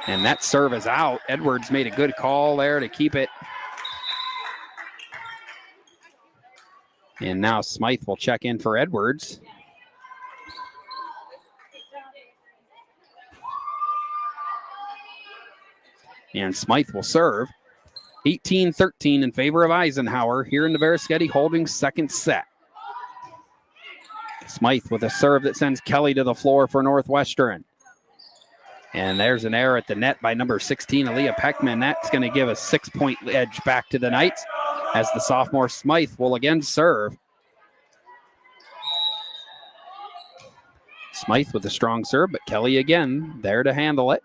And that serve is out. Edwards made a good call there to keep it. And now Smythe will check in for Edwards. And Smythe will serve. 18-13 in favor of Eisenhower here in the Verischetti Holdings second set. Smythe with a serve that sends Kelly to the floor for Northwestern. And there's an error at the net by number 16, Aaliyah Peckman. That's going to give a 6-point edge back to the Knights as the sophomore Smythe will again serve. Smythe with a strong serve, but Kelly again there to handle it.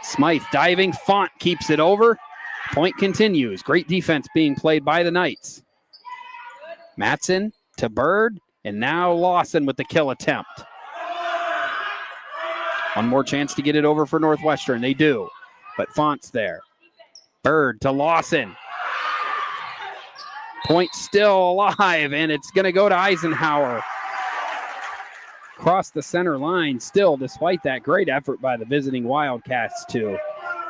Smythe diving. Font keeps it over. Point continues. Great defense being played by the Knights. Matson to Bird, and now Lawson with the kill attempt. One more chance to get it over for Northwestern. They do, but Font's there. Bird to Lawson. Point still alive, and it's going to go to Eisenhower. Across the center line still, despite that great effort by the visiting Wildcats to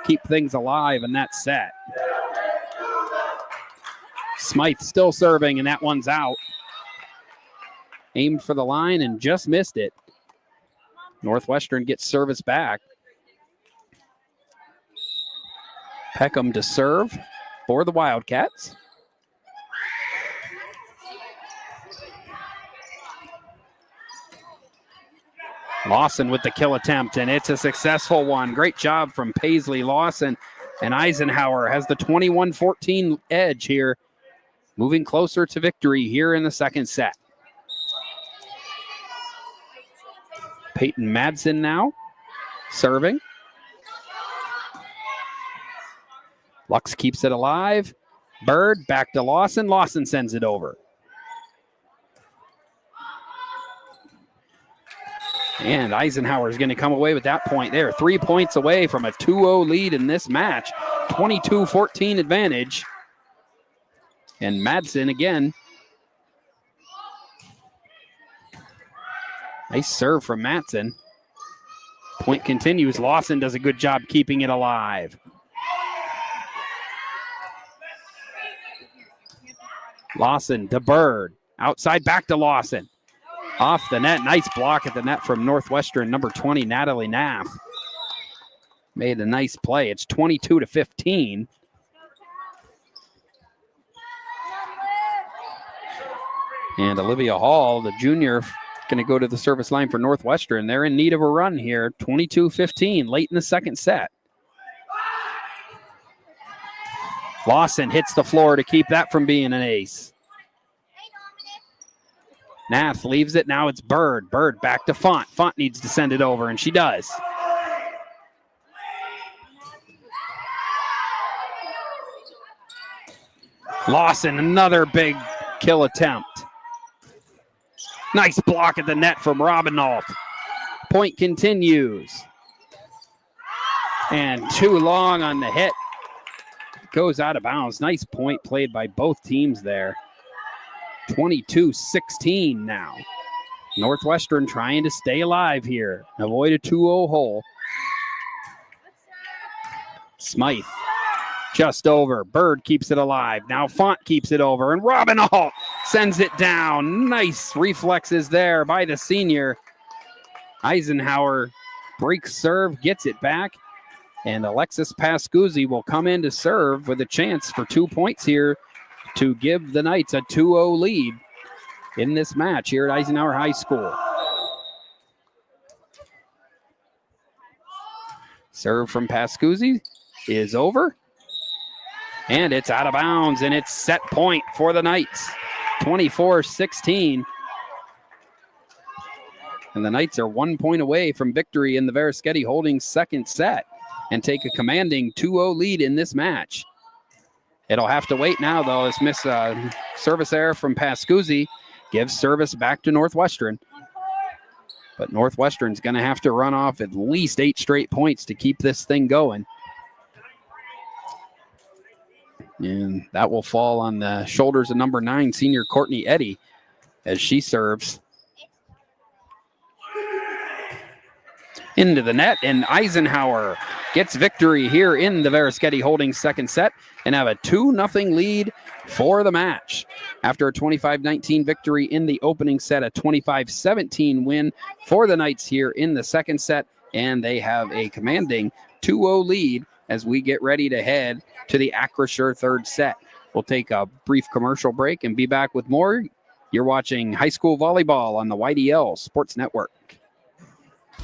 keep things alive in that set. Smythe still serving, and that one's out. Aimed for the line and just missed it. Northwestern gets service back. Peckham to serve for the Wildcats. Lawson with the kill attempt, and it's a successful one. Great job from Paisley Lawson, and Eisenhower has the 21-14 edge here, moving closer to victory here in the second set. Peyton Madsen now serving. Lux keeps it alive. Bird back to Lawson. Lawson sends it over. And Eisenhower is going to come away with that point there. 3 points away from a 2-0 lead in this match. 22-14 advantage. And Madsen again. Nice serve from Madsen. Point continues. Lawson does a good job keeping it alive. Lawson to Bird. Outside back to Lawson. Off the net. Nice block at the net from Northwestern. Number 20, Natalie Naff. Made a nice play. It's 22-15. And Olivia Hall, the junior, going to go to the service line for Northwestern. They're in need of a run here. 22-15 late in the second set. Lawson hits the floor to keep that from being an ace. Nath leaves it. Now it's Bird. Bird back to Font. Font needs to send it over, and she does. Lawson, another big kill attempt. Nice block at the net from Robinault. Point continues. And too long on the hit. Goes out of bounds. Nice point played by both teams there. 22-16 now. Northwestern trying to stay alive here. Avoid a 2-0 hole. Smythe just over. Bird keeps it alive. Now Font keeps it over. And Robinalt sends it down. Nice reflexes there by the senior. Eisenhower breaks serve, gets it back. And Alexis Pascuzzi will come in to serve with a chance for 2 points here to give the Knights a 2-0 lead in this match here at Eisenhower High School. Serve from Pascuzzi is over. And it's out of bounds, and it's set point for the Knights. 24-16. And the Knights are 1 point away from victory in the Verischetti Holdings second set and take a commanding 2-0 lead in this match. It'll have to wait now, though, as miss service error from Pascuzzi gives service back to Northwestern. But Northwestern's going to have to run off at least 8 straight points to keep this thing going. And that will fall on the shoulders of number 9, senior Courtney Eddy, as she serves. Into the net, and Eisenhower gets victory here in the Verischetti Holdings second set and have a 2-0 lead for the match. After a 25-19 victory in the opening set, a 25-17 win for the Knights here in the second set, and they have a commanding 2-0 lead as we get ready to head to the Acrisure third set. We'll take a brief commercial break and be back with more. You're watching High School Volleyball on the YDL Sports Network.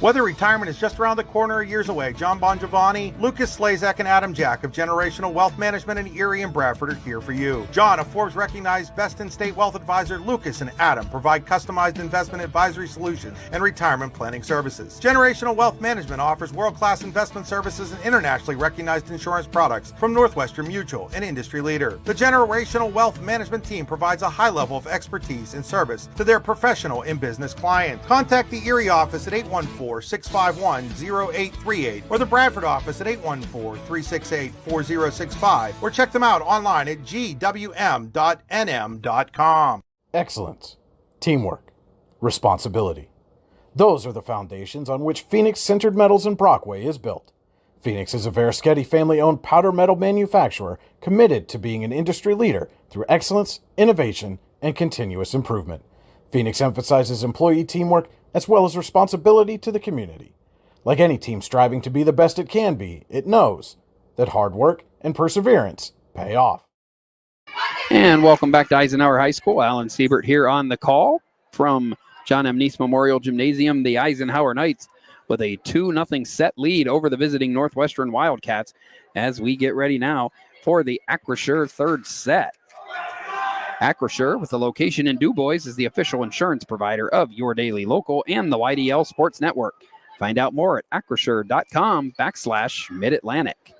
Whether retirement is just around the corner or years away, John Bongiovanni, Lucas Slazak, and Adam Jack of Generational Wealth Management in Erie and Bradford are here for you. John, a Forbes-recognized best-in-state wealth advisor, Lucas and Adam provide customized investment advisory solutions and retirement planning services. Generational Wealth Management offers world-class investment services and internationally recognized insurance products from Northwestern Mutual, an industry leader. The Generational Wealth Management team provides a high level of expertise and service to their professional and business clients. Contact the Erie office at 814-651-0838 or the Bradford office at 814-368-4065 or check them out online at gwm.nm.com. Excellence, teamwork, responsibility. Those are the foundations on which Phoenix Sintered Metals in Brockway is built. Phoenix is a Verischetti family-owned powder metal manufacturer committed to being an industry leader through excellence, innovation, and continuous improvement. Phoenix emphasizes employee teamwork as well as responsibility to the community. Like any team striving to be the best it can be, it knows that hard work and perseverance pay off. And welcome back to Eisenhower High School. Alan Siebert here on the call from John M. Neese Memorial Gymnasium. The Eisenhower Knights with a 2-0 set lead over the visiting Northwestern Wildcats as we get ready now for the Acrisure third set. Acrisure, with a location in DuBois, is the official insurance provider of your daily local and the YDL Sports Network. Find out more at acrisure.com/Mid-Atlantic.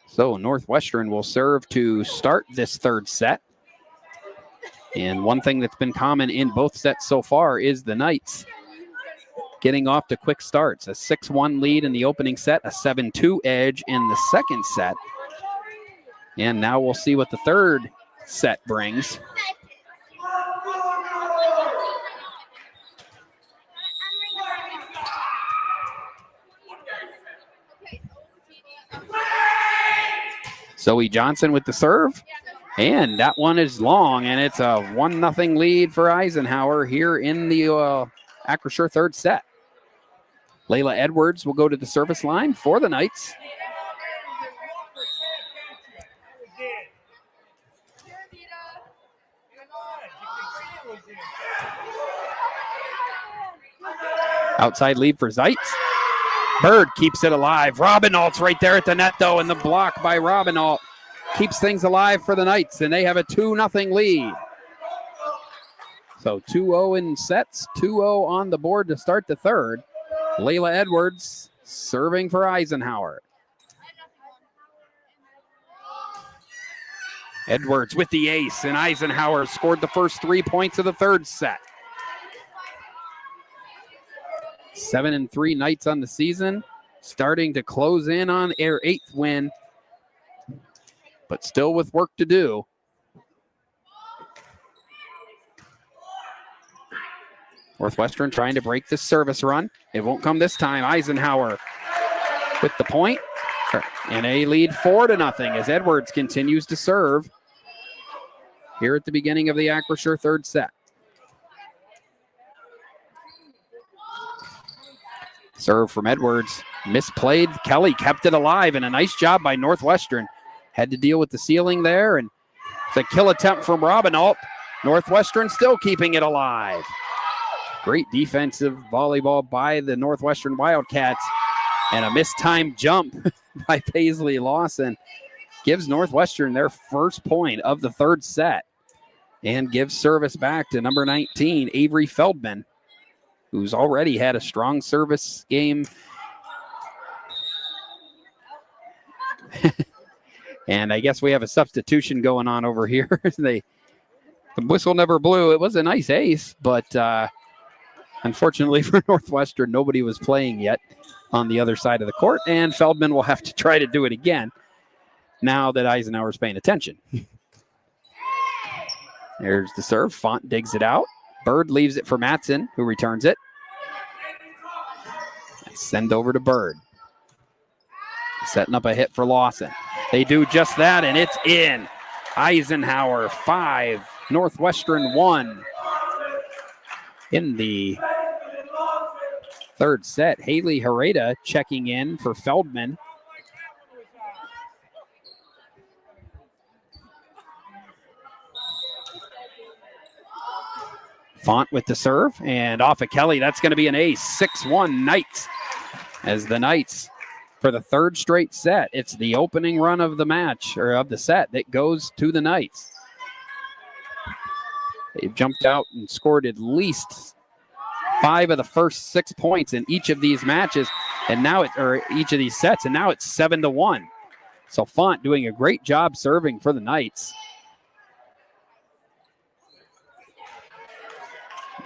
So Northwestern will serve to start this third set. And one thing that's been common in both sets so far is the Knights getting off to quick starts. A 6-1 lead in the opening set, a 7-2 edge in the second set. And now we'll see what the third set brings. Zoe Johnson with the serve. And that one is long, and it's a 1-0 lead for Eisenhower here in the Acrisure third set. Layla Edwards will go to the service line for the Knights. Outside lead for Zeitz. Bird keeps it alive. Robinalt's right there at the net, though, and the block by Robinalt keeps things alive for the Knights, and they have a 2-0 lead. So 2-0 in sets, 2-0 on the board to start the third. Layla Edwards serving for Eisenhower. Edwards with the ace, and Eisenhower scored the first 3 points of the third set. 7-3 Knights on the season, starting to close in on their 8th win, but still with work to do. Northwestern trying to break this service run. It won't come this time. Eisenhower with the point, and a lead 4-0 as Edwards continues to serve here at the beginning of the Acrisure third set. Serve from Edwards, misplayed. Kelly kept it alive, and a nice job by Northwestern. Had to deal with the ceiling there, and it's a kill attempt from Robinault. Northwestern still keeping it alive. Great defensive volleyball by the Northwestern Wildcats, and a mistimed jump by Paisley Lawson gives Northwestern their first point of the third set and gives service back to number 19, Avery Feldman, who's already had a strong service game. And I guess we have a substitution going on over here. The whistle never blew. It was a nice ace, but unfortunately for Northwestern, nobody was playing yet on the other side of the court, and Feldman will have to try to do it again now that Eisenhower's paying attention. There's the serve. Font digs it out. Bird leaves it for Matson, who returns it. Send over to Bird. Setting up a hit for Lawson. They do just that, and it's in. Eisenhower 5, Northwestern 1. In the third set, Haley Hereda checking in for Feldman. Font with the serve, and off of Kelly. That's going to be an ace. 6-1 Knights. As the Knights, for the third straight set, it's the opening run of the match, or of the set, that goes to the Knights. They've jumped out and scored at least 5 of the first 6 points in each of these matches, and now each of these sets, and now it's 7-1. So Font doing a great job serving for the Knights.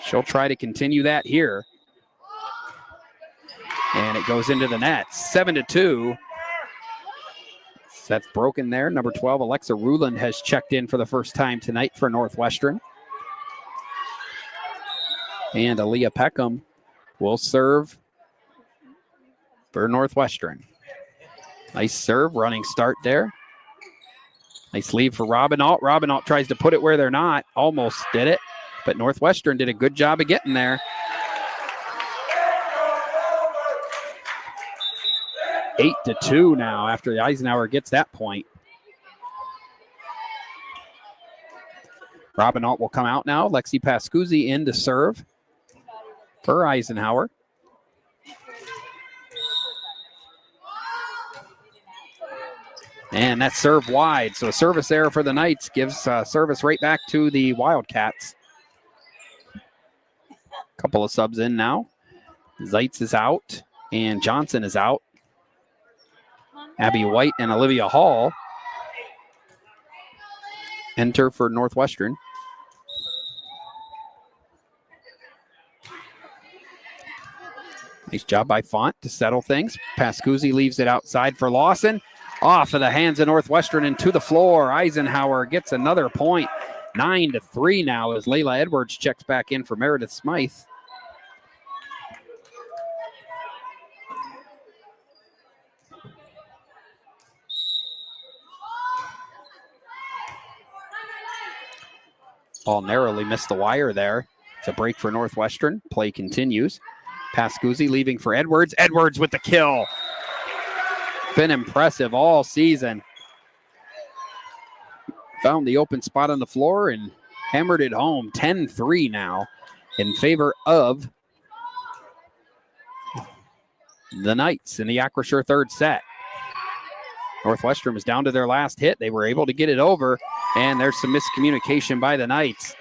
She'll try to continue that here. And it goes into the net. 7-2. Set's broken there. Number 12, Alexa Ruland, has checked in for the first time tonight for Northwestern. And Aaliyah Peckham will serve for Northwestern. Nice serve, running start there. Nice lead for Robinault. Robinault tries to put it where they're not. Almost did it, but Northwestern did a good job of getting there. 8-2 now after Eisenhower gets that point. Robinault will come out now. Lexi Pascuzzi in to serve for Eisenhower. And that serve wide. So a service error for the Knights gives service right back to the Wildcats. Couple of subs in now. Zeitz is out and Johnson is out. Abby White and Olivia Hall enter for Northwestern. Nice job by Font to settle things. Pascuzzi leaves it outside for Lawson. Off of the hands of Northwestern and to the floor. Eisenhower gets another point. 9-3 now as Layla Edwards checks back in for Meredith Smythe. Ball narrowly missed the wire there. It's a break for Northwestern. Play continues. Pascuzzi leaving for Edwards. Edwards with the kill. Been impressive all season. Found the open spot on the floor and hammered it home. 10-3 now in favor of the Knights in the Acrisure third set. Northwestern was down to their last hit. They were able to get it over, and there's some miscommunication by the Knights.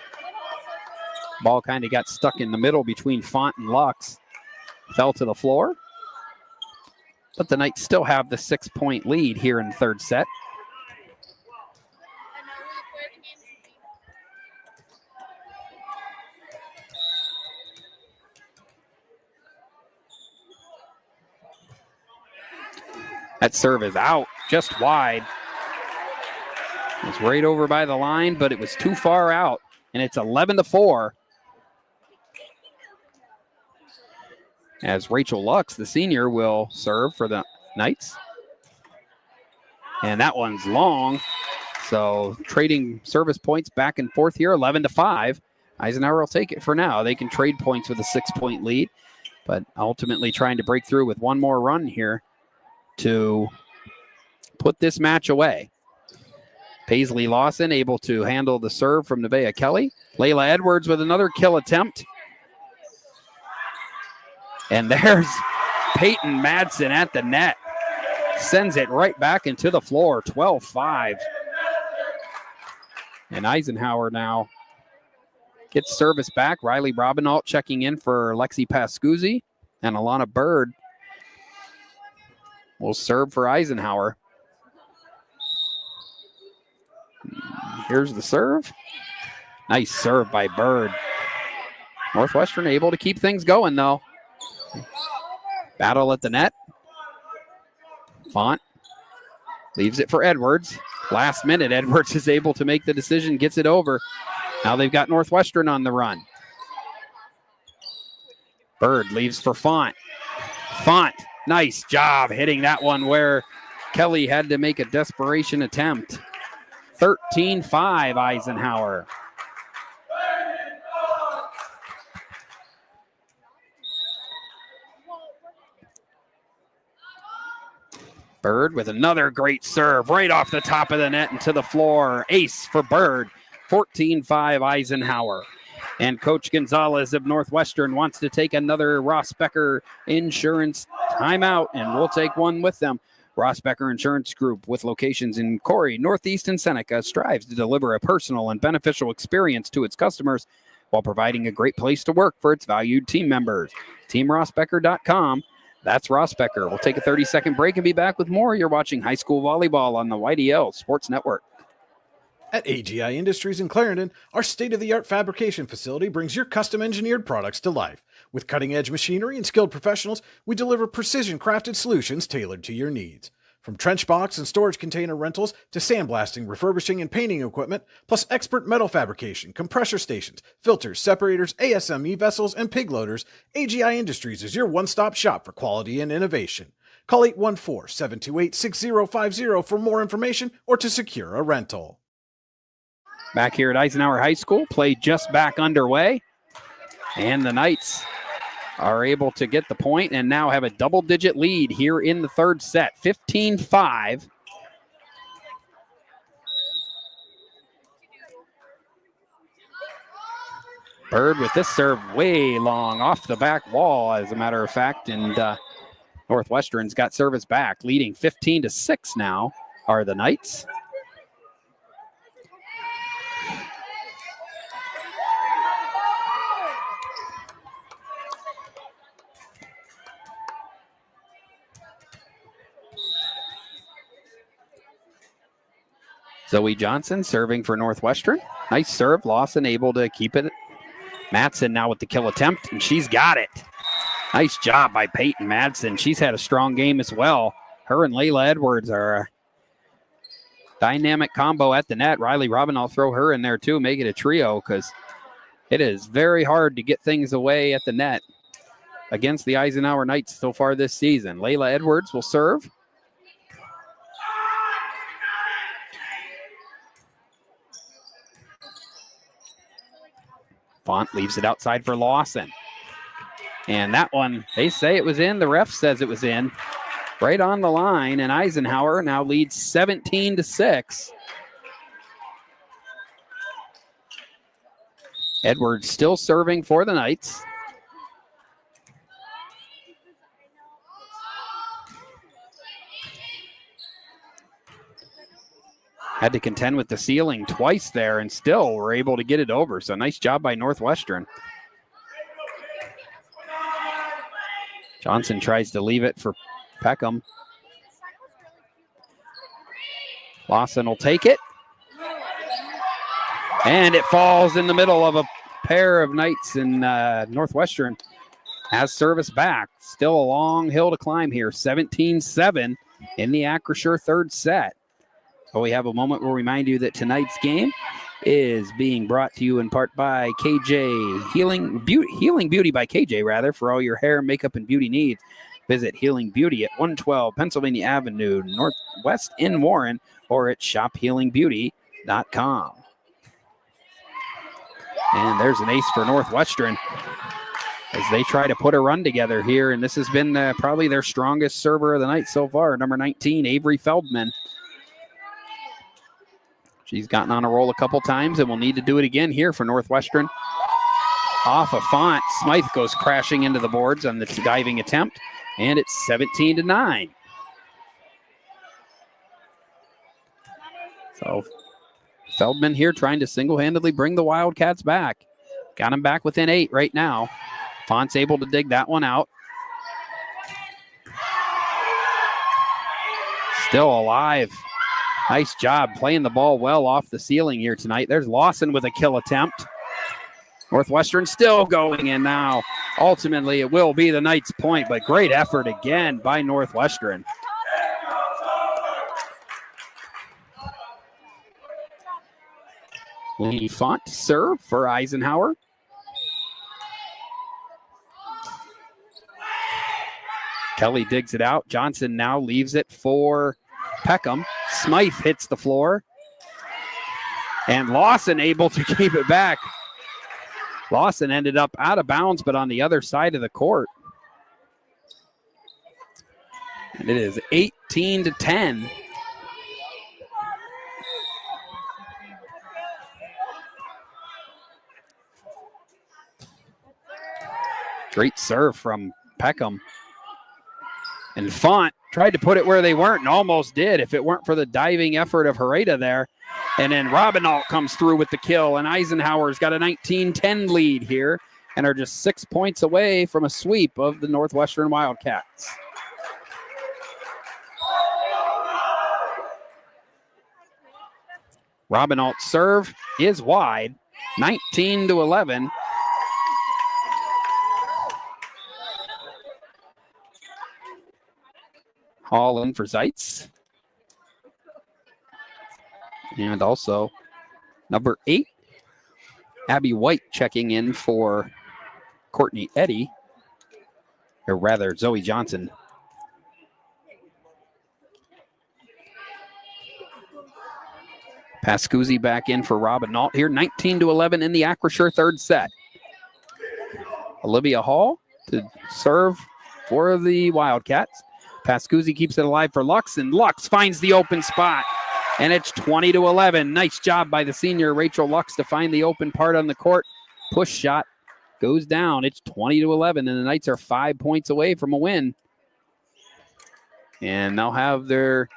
Ball kind of got stuck in the middle between Font and Lux. Fell to the floor. But the Knights still have the 6-point lead here in the third set. That serve is out, just wide. It's right over by the line, but it was too far out, and it's 11-4. As Rachel Lux, the senior, will serve for the Knights. And that one's long. So trading service points back and forth here, 11-5. Eisenhower will take it for now. They can trade points with a 6-point lead, but ultimately trying to break through with one more run here to put this match away. Paisley Lawson able to handle the serve from Nevaeh Kelly. Layla Edwards with another kill attempt. And there's Peyton Madsen at the net. Sends it right back into the floor, 12-5. And Eisenhower now gets service back. Riley Robinault checking in for Lexi Pascuzzi. And Alana Bird will serve for Eisenhower. Here's the serve. Nice serve by Bird. Northwestern able to keep things going, though. Battle at the net. Font leaves it for Edwards. Last minute, Edwards is able to make the decision, gets it over. Now they've got Northwestern on the run. Bird leaves for Font. Font, nice job hitting that one where Kelly had to make a desperation attempt. 13-5 Eisenhower. Bird with another great serve right off the top of the net into the floor. Ace for Bird. 14-5 Eisenhower. And Coach Gonzalez of Northwestern wants to take another Ross Becker Insurance timeout, and we'll take one with them. Ross Becker Insurance Group, with locations in Corey, Northeast, and Seneca, strives to deliver a personal and beneficial experience to its customers while providing a great place to work for its valued team members. TeamRossBecker.com. That's Ross Becker. We'll take a 30-second break and be back with more. You're watching high school volleyball on the YDL Sports Network. At AGI Industries in Clarendon, our state-of-the-art fabrication facility brings your custom-engineered products to life. With cutting-edge machinery and skilled professionals, we deliver precision-crafted solutions tailored to your needs. From trench box and storage container rentals to sandblasting, refurbishing, and painting equipment, plus expert metal fabrication, compressor stations, filters, separators, ASME vessels, and pig loaders, AGI Industries is your one-stop shop for quality and innovation. Call 814-728-6050 for more information or to secure a rental. Back here at Eisenhower High School, play just back underway. And the Knights are able to get the point and now have a double-digit lead here in the third set, 15-5. Bird with this serve way long off the back wall, as a matter of fact, and Northwestern's got service back, leading 15-6 now are the Knights. Zoe Johnson serving for Northwestern. Nice serve. Lawson able to keep it. Madsen now with the kill attempt, and she's got it. Nice job by Peyton Madsen. She's had a strong game as well. Her and Layla Edwards are a dynamic combo at the net. Riley Robin, I'll throw her in there too, make it a trio, because it is very hard to get things away at the net against the Eisenhower Knights so far this season. Layla Edwards will serve. Font leaves it outside for Lawson. And that one, they say it was in. The ref says it was in. Right on the line, and Eisenhower now leads 17-6. Edwards still serving for the Knights. Had to contend with the ceiling twice there and still were able to get it over. So nice job by Northwestern. Johnson tries to leave it for Peckham. Lawson will take it. And it falls in the middle of a pair of Knights, and Northwestern has service back. Still a long hill to climb here. 17-7. in the Acrisure third set. So we have a moment where we remind you that tonight's game is being brought to you in part by KJ Healing Beauty by KJ, rather, for all your hair, makeup, and beauty needs. Visit Healing Beauty at 112 Pennsylvania Avenue, Northwest in Warren, or at shophealingbeauty.com. And there's an ace for Northwestern as they try to put a run together here. And this has been probably their strongest server of the night so far, number 19, Avery Feldman. She's gotten on a roll a couple times and will need to do it again here for Northwestern. Off a Font, Smythe goes crashing into the boards on this diving attempt, and it's 17-9. So Feldman here trying to single-handedly bring the Wildcats back. Got him back within 8 right now. Font's able to dig that one out. Still alive. Nice job playing the ball well off the ceiling here tonight. There's Lawson with a kill attempt. Northwestern still going in now. Ultimately, it will be the night's point, but great effort again by Northwestern. Lee Font to serve for Eisenhower. Kelly digs it out. Johnson now leaves it for Peckham. Smythe hits the floor. And Lawson able to keep it back. Lawson ended up out of bounds, but on the other side of the court. And it is 18-10. Great serve from Peckham. And Font tried to put it where they weren't and almost did if it weren't for the diving effort of Hereda there. And then Robinault comes through with the kill, and Eisenhower's got a 19-10 lead here and are just 6 points away from a sweep of the Northwestern Wildcats. Robinault's serve is wide, 19-11. Hall in for Zeitz. And also number 8, Abby White checking in for Courtney Eddy, or rather Zoe Johnson. Pascuzzi back in for Robinault here, 19-11 in the Acrisure third set. Olivia Hall to serve for the Wildcats. Pascuzzi keeps it alive for Lux, and Lux finds the open spot. And it's 20-11. Nice job by the senior Rachel Lux to find the open part on the court. Push shot goes down. It's 20-11, and the Knights are 5 points away from a win. And they'll have their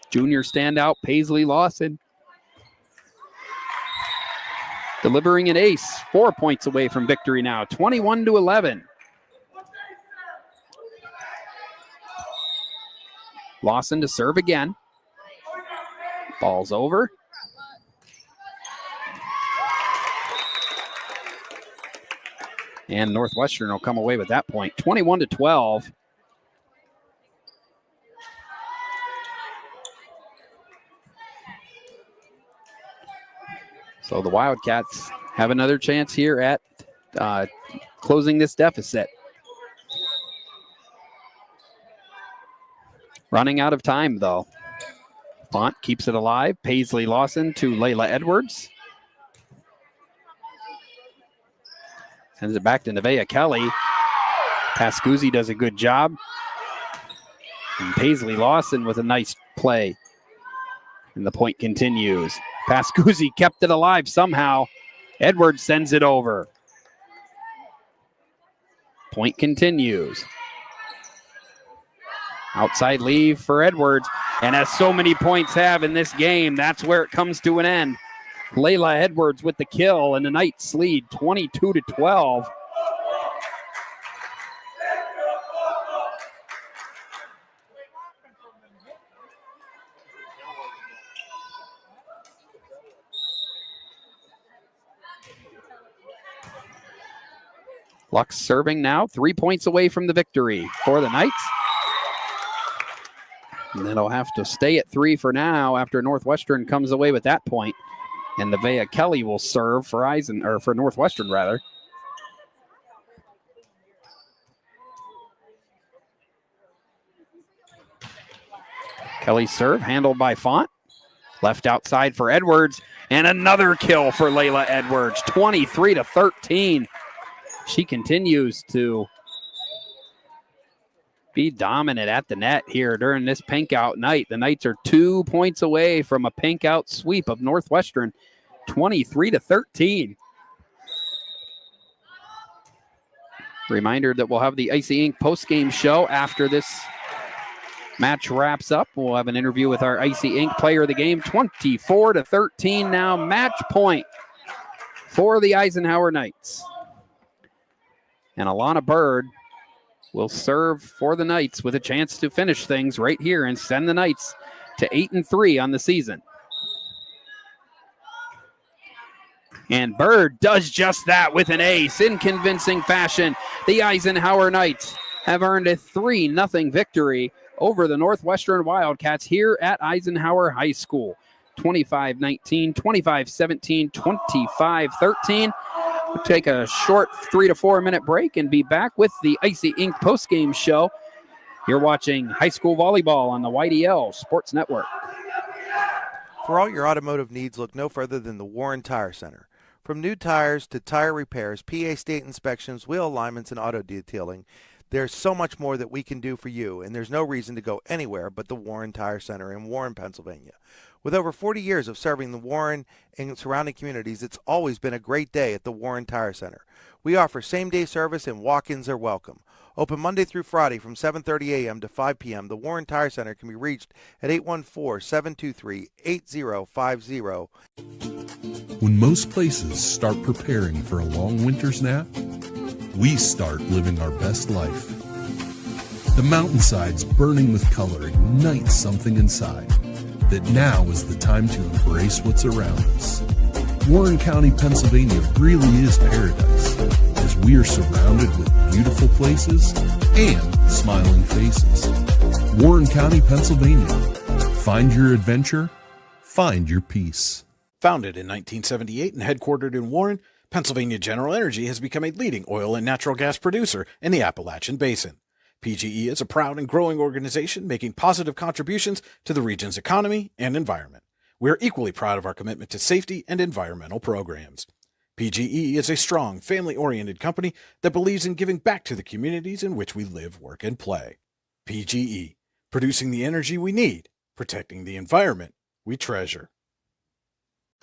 junior standout, Paisley Lawson, delivering an ace. 4 points away from victory now, 21-11. Lawson to serve again. Ball's over. And Northwestern will come away with that point, 21-12. So the Wildcats have another chance here at closing this deficit. Running out of time, though. Font keeps it alive. Paisley Lawson to Layla Edwards. Sends it back to Nevaeh Kelly. Pascuzzi does a good job. And Paisley Lawson with a nice play. And the point continues. Pascuzzi kept it alive somehow. Edwards sends it over. Point continues. Outside leave for Edwards. And as so many points have in this game, that's where it comes to an end. Layla Edwards with the kill, and the Knights lead 22-12. Lux serving now, 3 points away from the victory for the Knights. And it'll have to stay at 3 for now after Northwestern comes away with that point. And Nevaeh Kelly will serve for for Northwestern rather. Kelly's serve handled by Font. Left outside for Edwards. And another kill for Layla Edwards. 23-13. She continues to be dominant at the net here during this pink out night. The Knights are 2 points away from a pink out sweep of Northwestern. 23-13. Reminder that we'll have the Icy Ink post-game show after this match wraps up. We'll have an interview with our Icy Ink player of the game. 24-13 now, match point for the Eisenhower Knights. And Alana Bird will serve for the Knights with a chance to finish things right here and send the Knights to 8-3 on the season. And Bird does just that with an ace in convincing fashion. The Eisenhower Knights have earned a 3-0 victory over the Northwestern Wildcats here at Eisenhower High School. 25-19, 25-17, 25-13. We'll take a short 3 to 4 minute break and be back with the Icy Ink postgame show. You're watching high school volleyball on the YDL Sports Network. For all your automotive needs, look no further than the Warren Tire Center. From new tires to tire repairs, PA state inspections, wheel alignments, and auto detailing, there's so much more that we can do for you, and there's no reason to go anywhere but the Warren Tire Center in Warren, Pennsylvania. With over 40 years of serving the Warren and surrounding communities, it's always been a great day at the Warren Tire Center. We offer same-day service and walk-ins are welcome. Open Monday through Friday from 7:30 a.m. to 5 p.m., the Warren Tire Center can be reached at 814-723-8050. When most places start preparing for a long winter's nap, we start living our best life. The mountainsides burning with color ignite something inside that now is the time to embrace what's around us. Warren County, Pennsylvania really is paradise, as we are surrounded with beautiful places and smiling faces. Warren County, Pennsylvania. Find your adventure, find your peace. Founded in 1978 and headquartered in Warren, Pennsylvania General Energy has become a leading oil and natural gas producer in the Appalachian Basin. PGE is a proud and growing organization making positive contributions to the region's economy and environment. We are equally proud of our commitment to safety and environmental programs. PGE is a strong, family-oriented company that believes in giving back to the communities in which we live, work, and play. PGE, producing the energy we need, protecting the environment we treasure.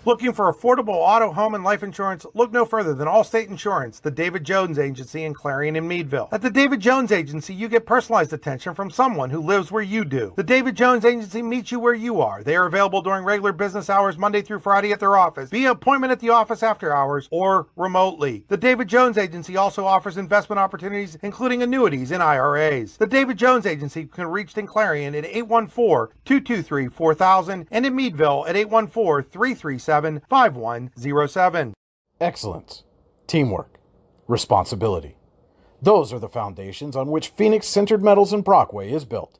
Looking for affordable auto, home, and life insurance? Look no further than Allstate Insurance, the David Jones Agency in Clarion and Meadville. At the David Jones Agency, you get personalized attention from someone who lives where you do. The David Jones Agency meets you where you are. They are available during regular business hours, Monday through Friday at their office, via appointment at the office after hours, or remotely. The David Jones Agency also offers investment opportunities, including annuities and IRAs. The David Jones Agency can be reached in Clarion at 814-223-4000 and in Meadville at 814-337-5107. Excellence, teamwork, responsibility. Those are the foundations on which Phoenix Sintered Metals in Brockway is built.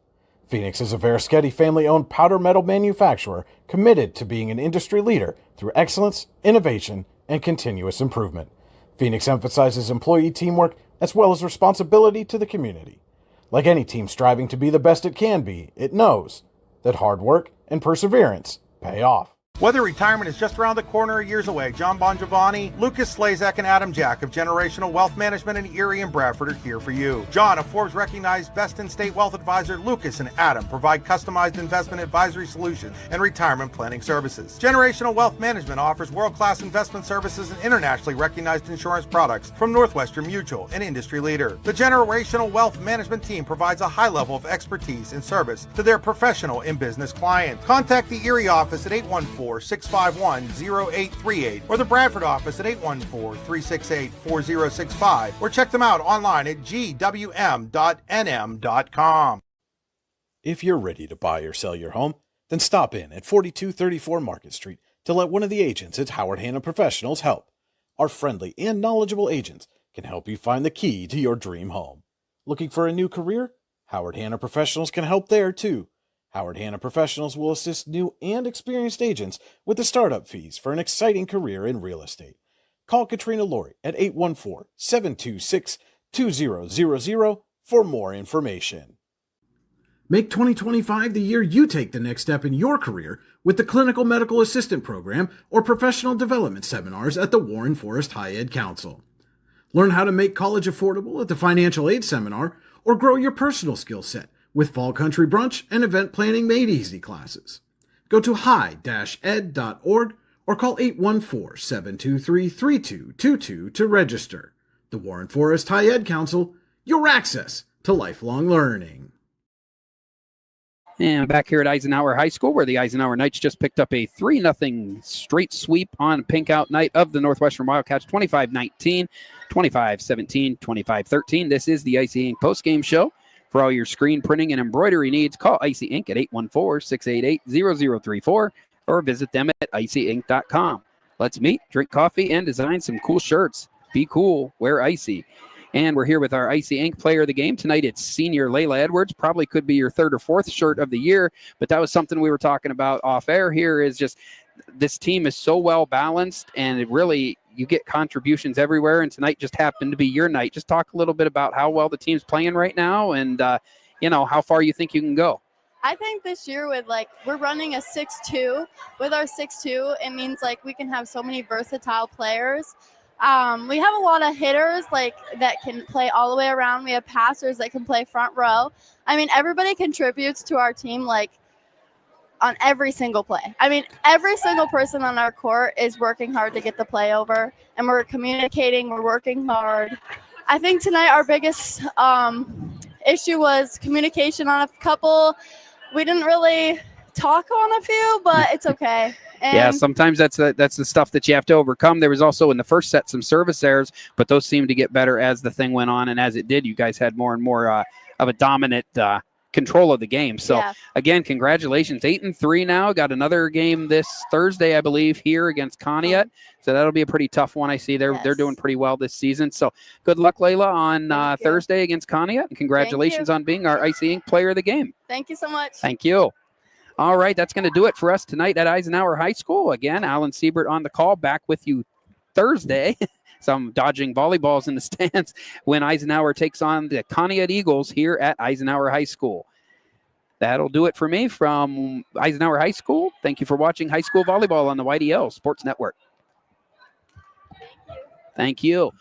Phoenix is a Verischetti family-owned powder metal manufacturer committed to being an industry leader through excellence, innovation, and continuous improvement. Phoenix emphasizes employee teamwork as well as responsibility to the community. Like any team striving to be the best it can be, it knows that hard work and perseverance pay off. Whether retirement is just around the corner or years away, John Bongiovanni, Lucas Slazak, and Adam Jack of Generational Wealth Management in Erie and Bradford are here for you. John, a Forbes-recognized best-in-state wealth advisor, Lucas and Adam provide customized investment advisory solutions and retirement planning services. Generational Wealth Management offers world-class investment services and internationally recognized insurance products from Northwestern Mutual, an industry leader. The Generational Wealth Management team provides a high level of expertise and service to their professional and business clients. Contact the Erie office at 814-651-0838 or the Bradford office at 814-368-4065 or check them out online at gwm.nm.com. If you're ready to buy or sell your home, then stop in at 4234 Market Street to let one of the agents at Howard Hanna Professionals help. Our friendly and knowledgeable agents can help you find the key to your dream home. Looking for a new career? Howard Hanna Professionals can help there too. Howard Hanna Professionals will assist new and experienced agents with the startup fees for an exciting career in real estate. Call Katrina Laurie at 814-726-2000 for more information. Make 2025 the year you take the next step in your career with the Clinical Medical Assistant Program or Professional Development Seminars at the Warren Forest High Ed Council. Learn how to make college affordable at the Financial Aid Seminar or grow your personal skill set with Fall Country Brunch and Event Planning Made Easy classes. Go to high-ed.org or call 814-723-3222 to register. The Warren Forest High Ed Council, your access to lifelong learning. And back here at Eisenhower High School, where the Eisenhower Knights just picked up a 3-0 straight sweep on Pink Out night of the Northwestern Wildcats, 25-19, 25-17, 25-13. This is the Icy Ink postgame show. For all your screen printing and embroidery needs, call Icy Ink at 814-688-0034 or visit them at icyink.com. Let's meet, drink coffee, and design some cool shirts. Be cool, wear Icy. And we're here with our Icy Ink player of the game. Tonight it's senior Layla Edwards. Probably could be your third or fourth shirt of the year, but that was something we were talking about off air here is just this team is so well balanced and it really, you get contributions everywhere. And tonight just happened to be your night. Just talk a little bit about how well the team's playing right now and, how far you think you can go. I think this year we're running a 6-2. With our 6-2, it means we can have so many versatile players. We have a lot of hitters that can play all the way around. We have passers that can play front row. I mean, everybody contributes to our team on every single play. I mean, every single person on our court is working hard to get the play over, and we're communicating, we're working hard. I think tonight our biggest issue was communication on a couple. We didn't really talk on a few, but it's okay. And yeah, sometimes that's the stuff that you have to overcome. There was also in the first set some service errors, but those seemed to get better as the thing went on. And as it did, you guys had more and more of a dominant control of the game. So, Again, congratulations. 8-3 now. Got another game this Thursday, I believe, here against Conneaut. So that'll be a pretty tough one. I see they're doing pretty well this season. So good luck, Layla, on Thursday against Conneaut. And congratulations on being our Icy Ink player of the game. Thank you so much. Thank you. All right, that's going to do it for us tonight at Eisenhower High School. Again, Alan Siebert on the call, back with you Thursday. Some dodging volleyballs in the stands when Eisenhower takes on the Conneaut Eagles here at Eisenhower High School. That'll do it for me from Eisenhower High School. Thank you for watching High School Volleyball on the YDL Sports Network. Thank you. Hey.